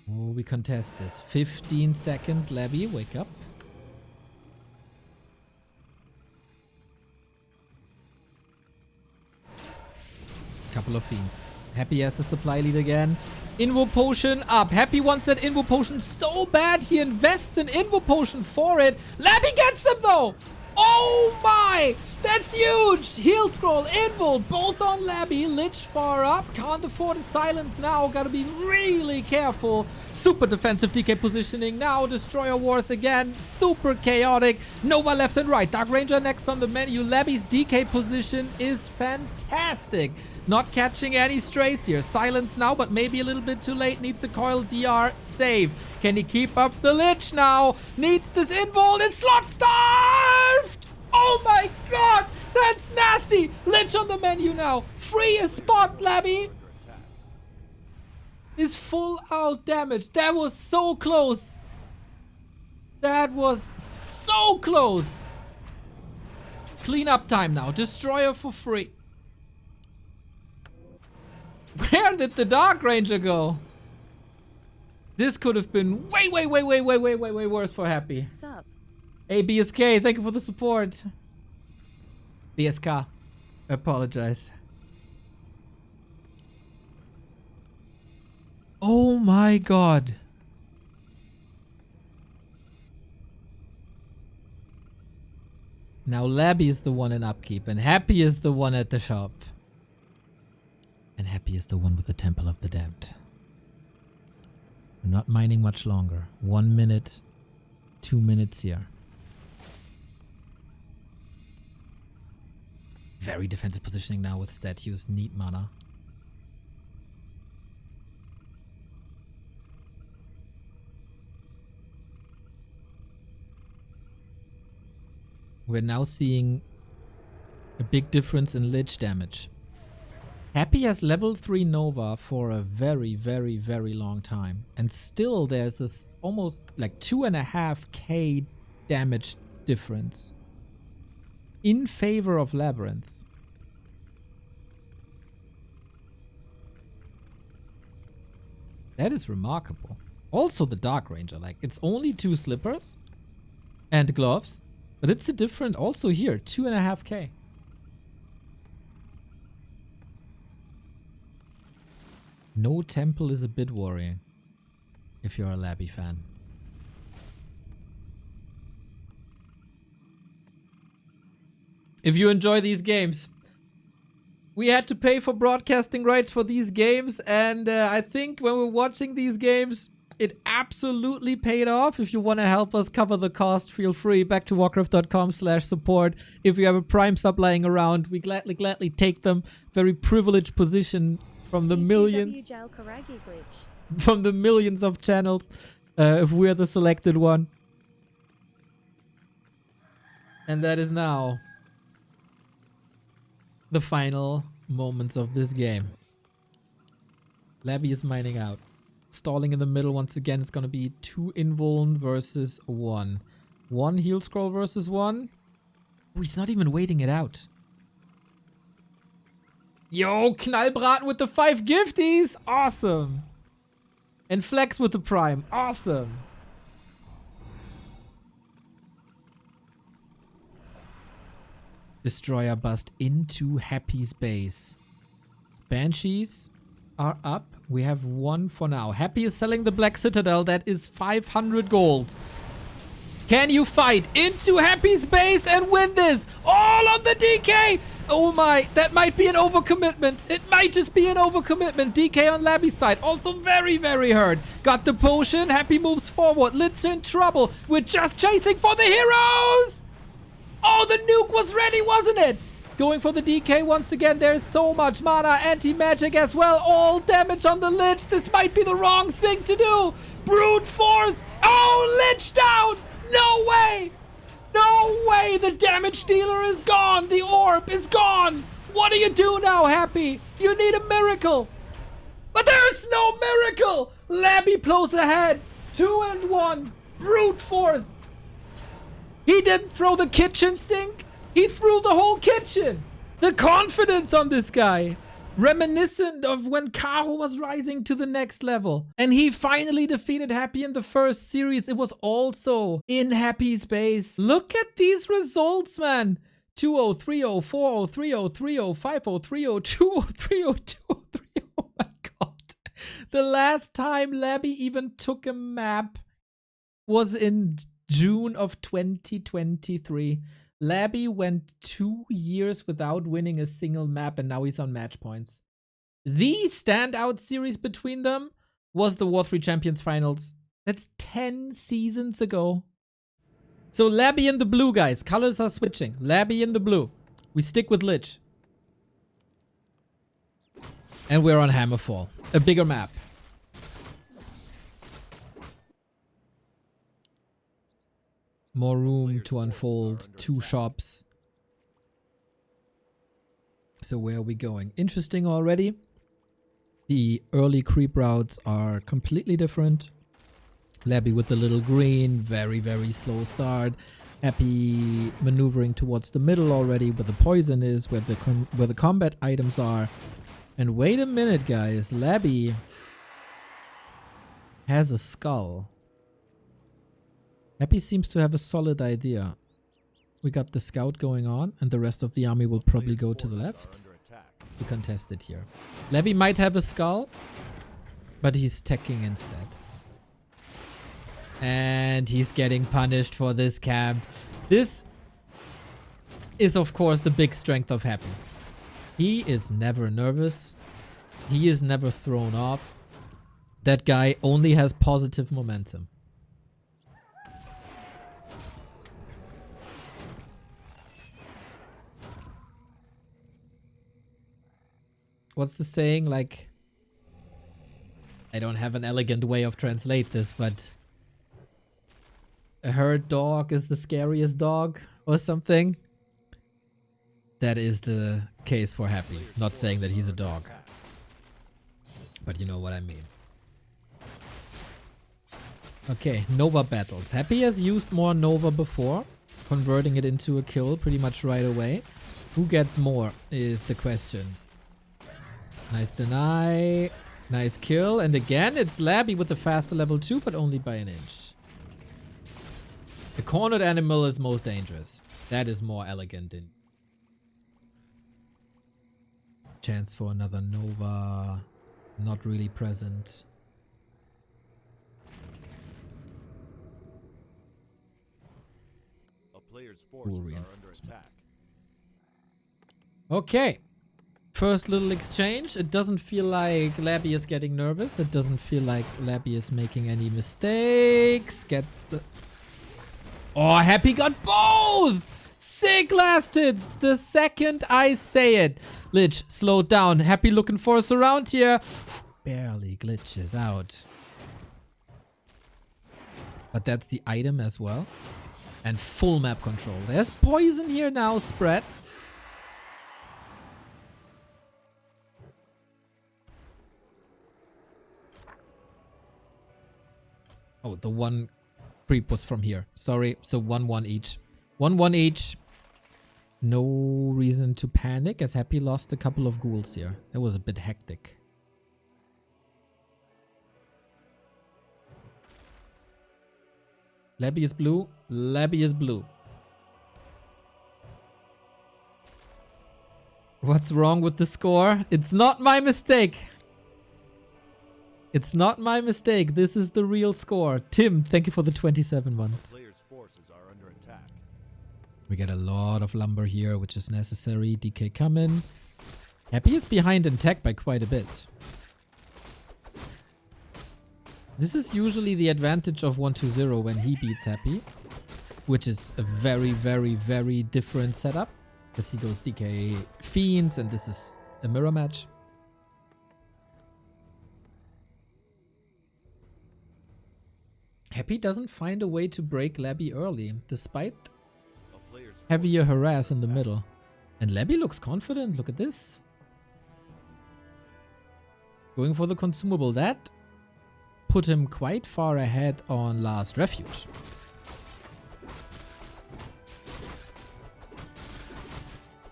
Oh, we contest this. 15 seconds, Labby, wake up. Couple of fiends. Happy has the supply lead again. Invo potion up. Happy wants that invo potion so bad he invests an invo potion for it. Labby gets them though. Oh my! That's huge! Heal scroll, invul, both on Labby. Lich far up. Can't afford a silence now. Gotta be really careful. Super defensive DK positioning now. Destroyer wars again. Super chaotic. Nova left and right. Dark Ranger next on the menu. Labby's DK position is fantastic. Not catching any strays here. Silence now, but maybe a little bit too late. Needs a coil DR. Save. Can he keep up the Lich now? Needs this invul. It's slot starved! Oh my god! That's nasty! Lich on the menu now. Free a spot, Labby. is full out damage. That was so close. That was so close. Clean up time now. Destroyer for free. Where did the Dark Ranger go? This could have been way worse for Happy. Sup? Hey, BSK, thank you for the support. BSK, I apologize. Oh my god. Now Labby is the one in upkeep, and Happy is the one at the shop. And Happy is the one with the Temple of the Damned. I'm not mining much longer. 1 minute, 2 minutes here. Very defensive positioning now with statues. Need mana. We're now seeing a big difference in lich damage. Happy has level 3 Nova for a very long time. And still there's a almost like 2.5k damage difference in favor of LabyRinth. That is remarkable. Also the Dark Ranger, like it's only 2 slippers and gloves, but it's a different also here, 2.5k. No temple is a bit worrying if you're a Labby fan. If you enjoy these games, we had to pay for broadcasting rights for these games, and I think when we're watching these games, it absolutely paid off. If you want to help us cover the cost, feel free. Back to warcraft.com/support. If you have a Prime sub lying around, we gladly take them. Very privileged position from the millions. From the millions of channels, if we're the selected one. And that is now the final moments of this game. Labby is mining out. Stalling in the middle once again. It's gonna be 2 invuln versus 1. 1 heal scroll versus 1. Oh, he's not even waiting it out. Yo, Knallbraten with the 5 gifties! Awesome! And Flex with the Prime. Awesome! Destroyer bust into Happy's base. Banshees are up. We have 1 for now. Happy is selling the Black Citadel. That is 500 gold. Can you fight into Happy's base and win this? All on the DK! Oh my, that might be an overcommitment. It might just be an overcommitment. DK on Labby's side. Also very hurt. Got the potion. Happy moves forward. Lit's in trouble. We're just chasing for the heroes! Oh, the nuke was ready, wasn't it? Going for the DK once again. There's so much mana. Anti-magic as well. All damage on the Lich. This might be the wrong thing to do. Brute force. Oh, Lich down. No way. No way. The damage dealer is gone. The orb is gone. What do you do now, Happy? You need a miracle. But there's no miracle. Labby blows ahead. 2 and 1. Brute force. He didn't throw the kitchen sink. He threw the whole kitchen. The confidence on this guy. Reminiscent of when Caro was rising to the next level. And he finally defeated Happy in the first series. It was also in Happy's base. Look at these results, man. 2-0, 3-0, 4-0, 3-0, 3-0, 5-0, 3-0, 2-0, 3-0, 2-0, 3-0. Oh my god. The last time Labby even took a map was in June of 2023. Labby went 2 years without winning a single map, and now he's on match points. The standout series between them was the War 3 Champions Finals. That's 10 seasons ago. So Labby in the blue, guys. Colors are switching. Labby in the blue. We stick with Lich. And we're on Hammerfall. A bigger map. More room to unfold. 2 shops. So where are we going? Interesting already. The early creep routes are completely different. Labby with the little green, very, very slow start. Happy maneuvering towards the middle already, where the poison is, where the combat items are. And wait a minute, guys. Labby has a skull. Happy seems to have a solid idea. We got the scout going on, and the rest of the army will probably go to the left. We contest it here. Labby might have a skull, but he's teching instead. And he's getting punished for this camp. This is, of course, the big strength of Happy. He is never nervous. He is never thrown off. That guy only has positive momentum. What's the saying? Like, I don't have an elegant way of translate this, but a herd dog is the scariest dog or something. That is the case for Happy. Not saying that he's a dog, but you know what I mean. Okay, Nova battles. Happy has used more Nova before, converting it into a kill pretty much right away. Who gets more is the question. Nice deny. Nice kill. And again, it's Labby with the faster level 2, but only by an inch. The cornered animal is most dangerous. That is more elegant. Chance for another Nova. Not really present. A player's forces are under attack. Okay. First little exchange. It doesn't feel like Labby is getting nervous. It doesn't feel like Labby is making any mistakes. Gets the... Oh, Happy got both! Sick last hits! The second I say it. Lich, slow down. Happy looking for us around here. Barely glitches out. But that's the item as well. And full map control. There's poison here now spread. Oh, the one creep was from here. Sorry. So 1-1 each. 1-1 each. No reason to panic as Happy lost a couple of ghouls here. That was a bit hectic. Labby is blue. Labby is blue. What's wrong with the score? It's not my mistake. It's not my mistake. This is the real score. Tim, thank you for the 27 one. Player's forces are under attack. We get a lot of lumber here, which is necessary. DK coming. Happy is behind in tech by quite a bit. This is usually the advantage of 1-2-0 when he beats Happy, which is a very, very, very different setup. Because he goes DK Fiends and this is a mirror match. Happy doesn't find a way to break Labby early, despite heavier harass in the middle. And Labby looks confident, look at this. Going for the consumable. That put him quite far ahead on Last Refuge.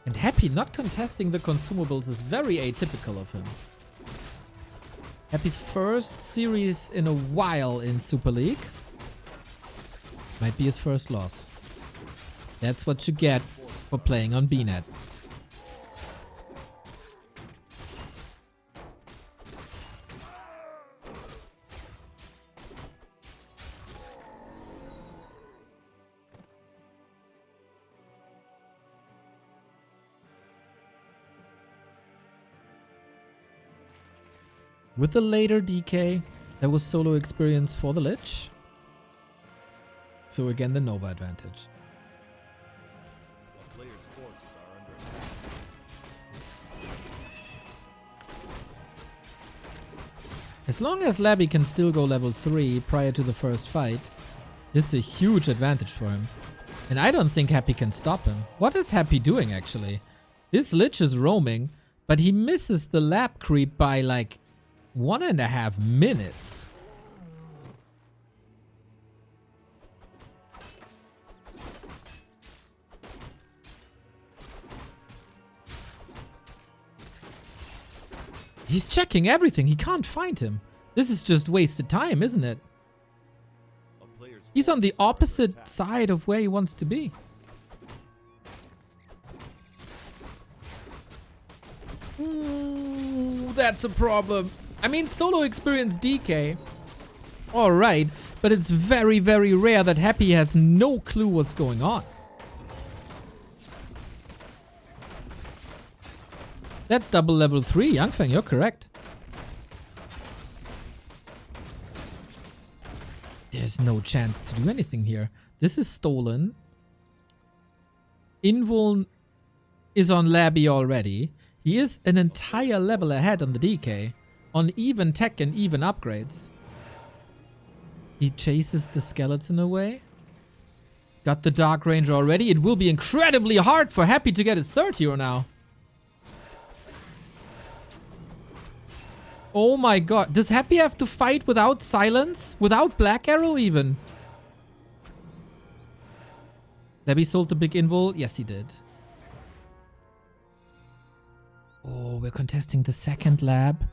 And Happy not contesting the consumables is very atypical of him. Happy's first series in a while in Super League. Might be his first loss. That's what you get for playing on BNet. With the later DK, there was solo experience for the Lich. So again, the Nova advantage. The player's forces are under attack. As long as Labby can still go level 3 prior to the first fight, this is a huge advantage for him. And I don't think Happy can stop him. What is Happy doing actually? This Lich is roaming, but he misses the lab creep by like 1.5 minutes. He's checking everything. He can't find him. This is just wasted time, isn't it? He's on the opposite side of where he wants to be. Ooh, that's a problem. I mean, solo experience DK. Alright, but it's very, very rare that Happy has no clue what's going on. That's double level 3, Yangfeng, you're correct. There's no chance to do anything here. This is stolen. Invuln is on Labby already. He is an entire level ahead on the DK. On even tech and even upgrades. He chases the skeleton away. Got the Dark Ranger already. It will be incredibly hard for Happy to get his third hero now. Oh my god. Does Happy have to fight without silence? Without Black Arrow even? Labby sold the big invul? Yes, he did. Oh, we're contesting the second lab.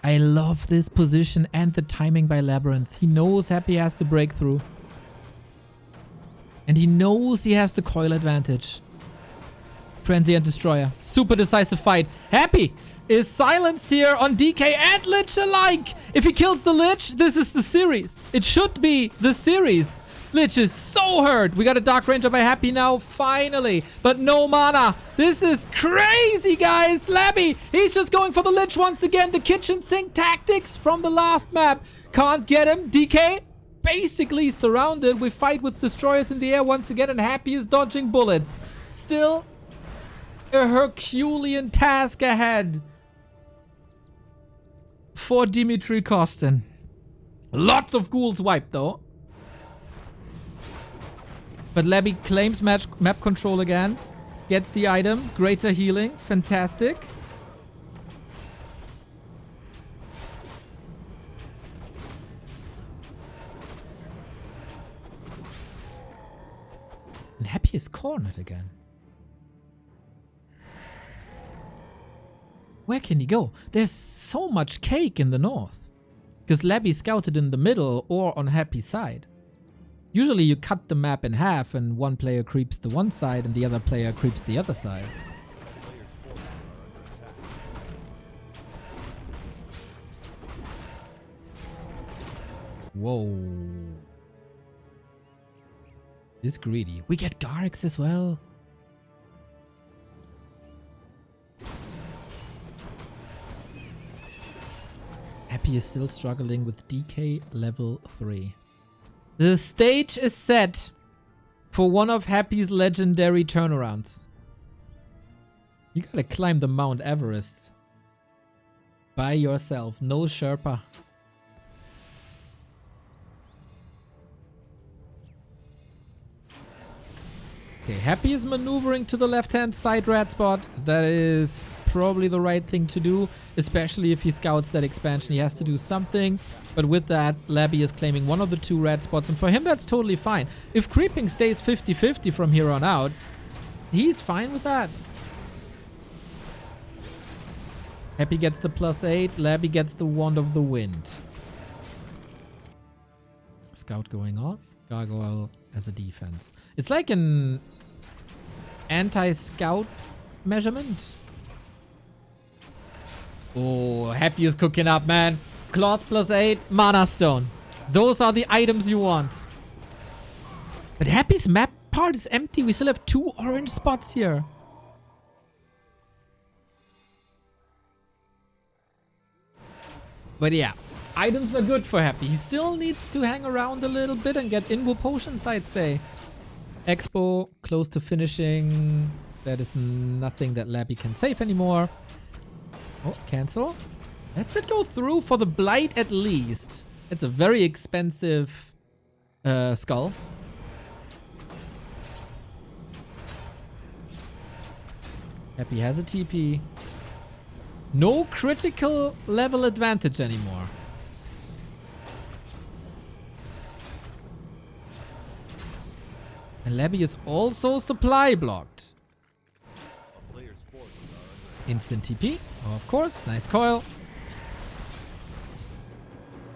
I love this position and the timing by LabyRinth. He knows Happy has to break through. And he knows he has the coil advantage. Frenzy and Destroyer. Super decisive fight. Happy is silenced here on DK and Lich alike. If he kills the Lich, this is the series. It should be the series. Lich is so hurt. We got a Dark Ranger by Happy now, finally. But no mana. This is crazy, guys. Labby, he's just going for the Lich once again. The kitchen sink tactics from the last map. Can't get him. DK basically surrounded. We fight with Destroyers in the air once again, and Happy is dodging bullets. Still a Herculean task ahead for Dimitri Kostin. Lots of ghouls wiped, though. But Labby claims map control again. Gets the item. Greater healing. Fantastic. And Happy is cornered again. Where can he go? There's so much cake in the north. Because Labby scouted in the middle or on Happy's side. Usually you cut the map in half and one player creeps to one side and the other player creeps the other side. Whoa. This greedy. We get Garrix as well. Happy is still struggling with DK level 3. The stage is set for one of Happy's legendary turnarounds. You gotta climb the Mount Everest by yourself, no Sherpa. Okay, Happy is maneuvering to the left-hand side red spot. That is probably the right thing to do, especially if he scouts that expansion. He has to do something, but with that, Labby is claiming one of the two red spots, and for him, that's totally fine. If creeping stays 50-50 from here on out, he's fine with that. Happy gets the +8, Labby gets the Wand of the Wind. Scout going off, Gargoyle as a defense. It's like an anti-scout measurement. Oh, Happy is cooking up, man. Claws +8, Mana Stone. Those are the items you want. But Happy's map part is empty. We still have 2 orange spots here. But yeah, items are good for Happy. He still needs to hang around a little bit and get Invo potions, I'd say. Expo, close to finishing. That is nothing that Labby can save anymore. Oh, cancel. Let's it go through for the Blight at least. It's a very expensive skull. Happy has a TP. No critical level advantage anymore. And Labby is also supply blocked. A player's forces are under Instant TP, of course. Nice coil.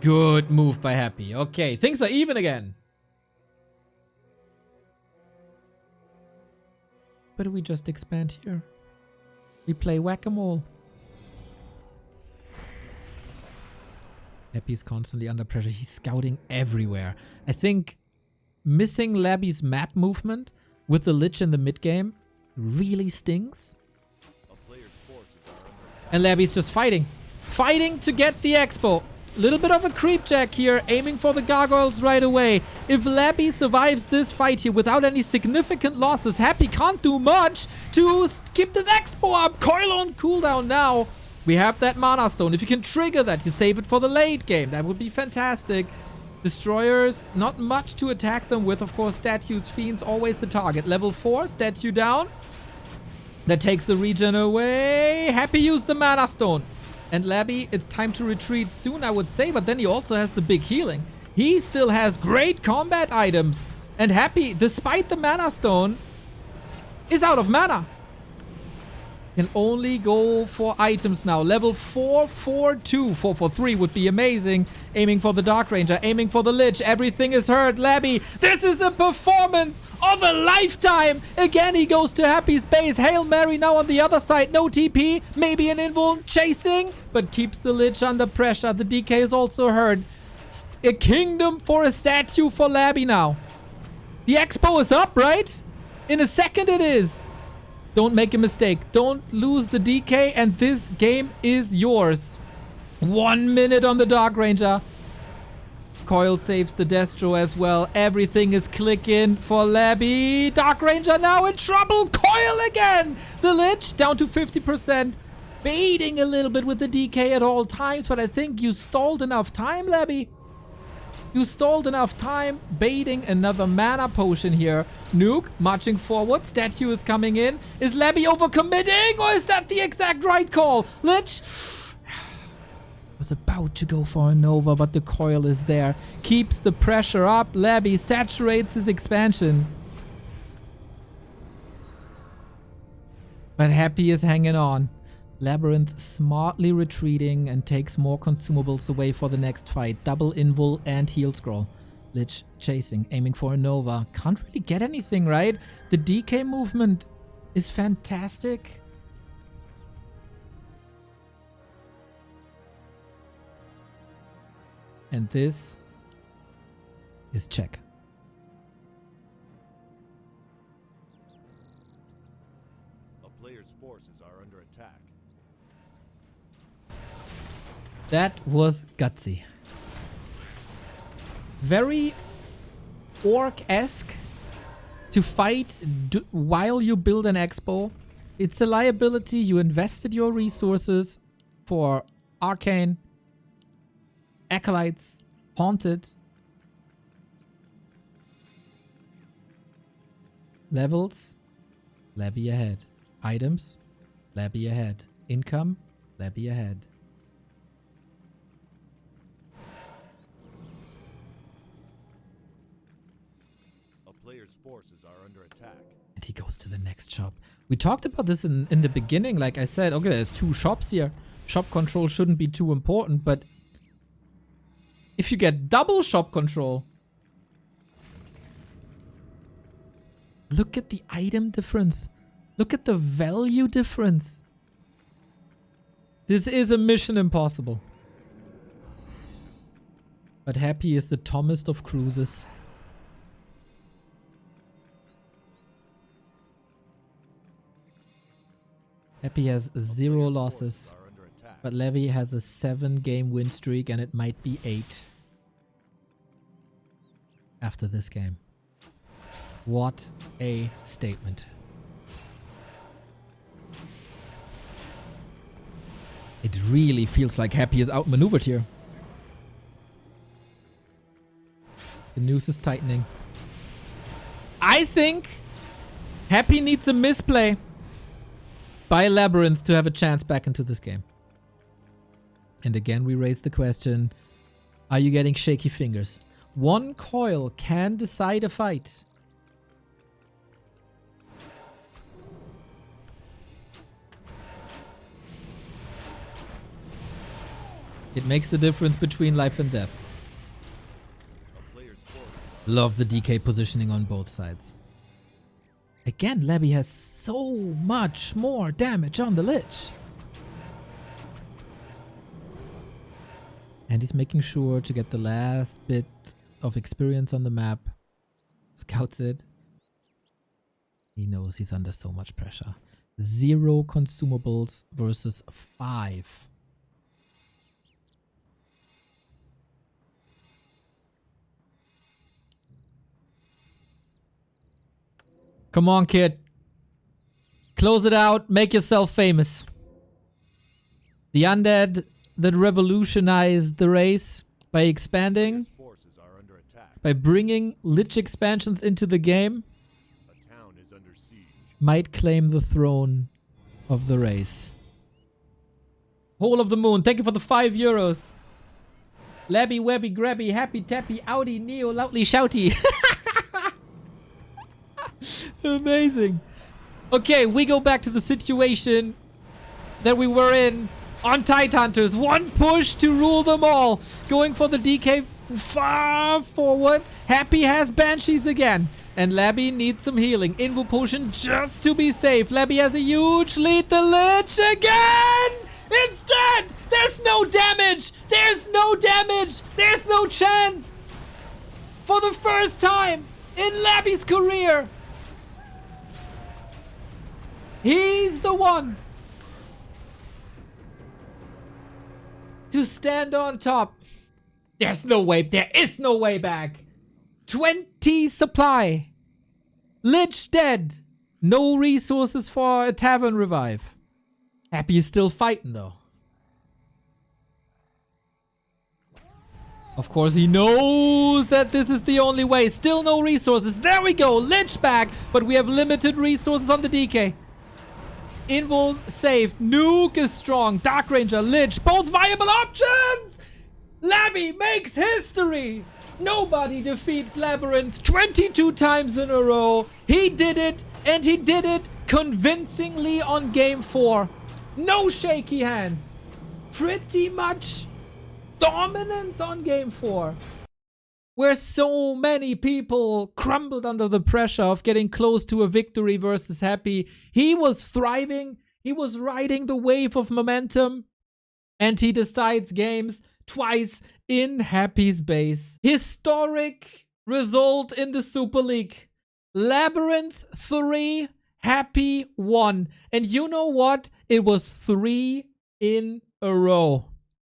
Good move by Happy. Okay, things are even again. But do we just expand here? We play whack-a-mole. Happy is constantly under pressure. He's scouting everywhere. I think missing Labby's map movement with the Lich in the mid-game really stings. a player's forces are under attack. And Labby's just fighting. Fighting to get the expo. Little bit of a creep jack here, aiming for the gargoyles right away. If Labby survives this fight here without any significant losses, Happy can't do much to keep this expo up. Coil on cooldown now. We have that Mana Stone. If you can trigger that, you save it for the late game. That would be fantastic. Destroyers, not much to attack them with. Of course, statues, fiends, always the target. Level 4, statue down. That takes the regen away. Happy used the Mana Stone. And Labby, it's time to retreat soon, I would say. But then he also has the big healing. He still has great combat items. And Happy, despite the Mana Stone, is out of mana. Can only go for items now. Level 442. 443 would be amazing. Aiming for the Dark Ranger. Aiming for the Lich. Everything is hurt. Labby, this is a performance of a lifetime. Again, he goes to Happy's base. Hail Mary now on the other side. No TP. Maybe an invul chasing. But keeps the Lich under pressure. The DK is also hurt. A kingdom for a statue for Labby now. The expo is up, right? In a second it is. Don't make a mistake. Don't lose the DK, and this game is yours. 1 minute on the Dark Ranger. Coil saves the Destro as well. Everything is clicking for Labby. Dark Ranger now in trouble. Coil again. The Lich down to 50%. Baiting a little bit with the DK at all times, but I think you stalled enough time, Labby. You stalled enough time, baiting another Mana Potion here. Nuke, marching forward. Statue is coming in. Is Labby overcommitting, or is that the exact right call? Lich was about to go for a Nova, but the coil is there. Keeps the pressure up. Labby saturates his expansion. But Happy is hanging on. LabyRinth smartly retreating and takes more consumables away for the next fight. Double invul and heal scroll. Lich chasing, aiming for a Nova. Can't really get anything, right? The DK movement is fantastic. And this is check. A player's forces are under attack. That was gutsy. Very orc-esque to fight while you build an expo. It's a liability. You invested your resources for Arcane, Acolytes, Haunted. Levels, Labby ahead. Items, Labby ahead. Income, Labby ahead. Player's forces are under attack. And he goes to the next shop. We talked about this in the beginning. Like I said, okay, there's 2 shops here. Shop control shouldn't be too important, but if you get double shop control, look at the item difference. Look at the value difference. This is a mission impossible. But Happy is the Thomas of cruises. Happy has 0 losses, but Levy has a 7-game win streak, and it might be 8 after this game. What a statement. It really feels like Happy is outmaneuvered here. The noose is tightening. I think Happy needs a misplay by LabyRinth to have a chance back into this game. And again, we raise the question, are you getting shaky fingers? One coil can decide a fight. It makes the difference between life and death. Love the DK positioning on both sides. Again, Labby has so much more damage on the Lich. And he's making sure to get the last bit of experience on the map. Scouts it. He knows he's under so much pressure. 0 consumables versus 5. Come on, kid. Close it out. Make yourself famous. The undead that revolutionized the race by expanding, by bringing Lich expansions into the game, might claim the throne of the race. Hole of the Moon, thank you for the €5. Labby, webby, grabby, happy, tappy, outy, neo, loudly, shouty. Amazing. Okay, we go back to the situation that we were in on Tidehunters. One push to rule them all. Going for the DK far forward. Happy has Banshees again. And Labby needs some healing. Invo Potion just to be safe. Labby has a huge lead. The Lich again! It's dead! There's no damage! There's no damage! There's no chance! For the first time in Labby's career, he's the one to stand on top. There's no way. There is no way back. 20 supply. Lich dead. No resources for a tavern revive. Happy is still fighting though. Of course he knows that this is the only way. Still no resources. There we go. Lich back. But we have limited resources on the DK. Invul saved. Nuke is strong. Dark Ranger, Lich, both viable options! Labby makes history! Nobody defeats LabyRinth 22 times in a row. He did it, and he did it convincingly on game 4. No shaky hands. Pretty much dominance on game 4. Where so many people crumbled under the pressure of getting close to a victory versus Happy. He was thriving. He was riding the wave of momentum. And he decides games twice in Happy's base. Historic result in the Super League. LabyRinth 3, Happy 1. And you know what? It was 3 in a row.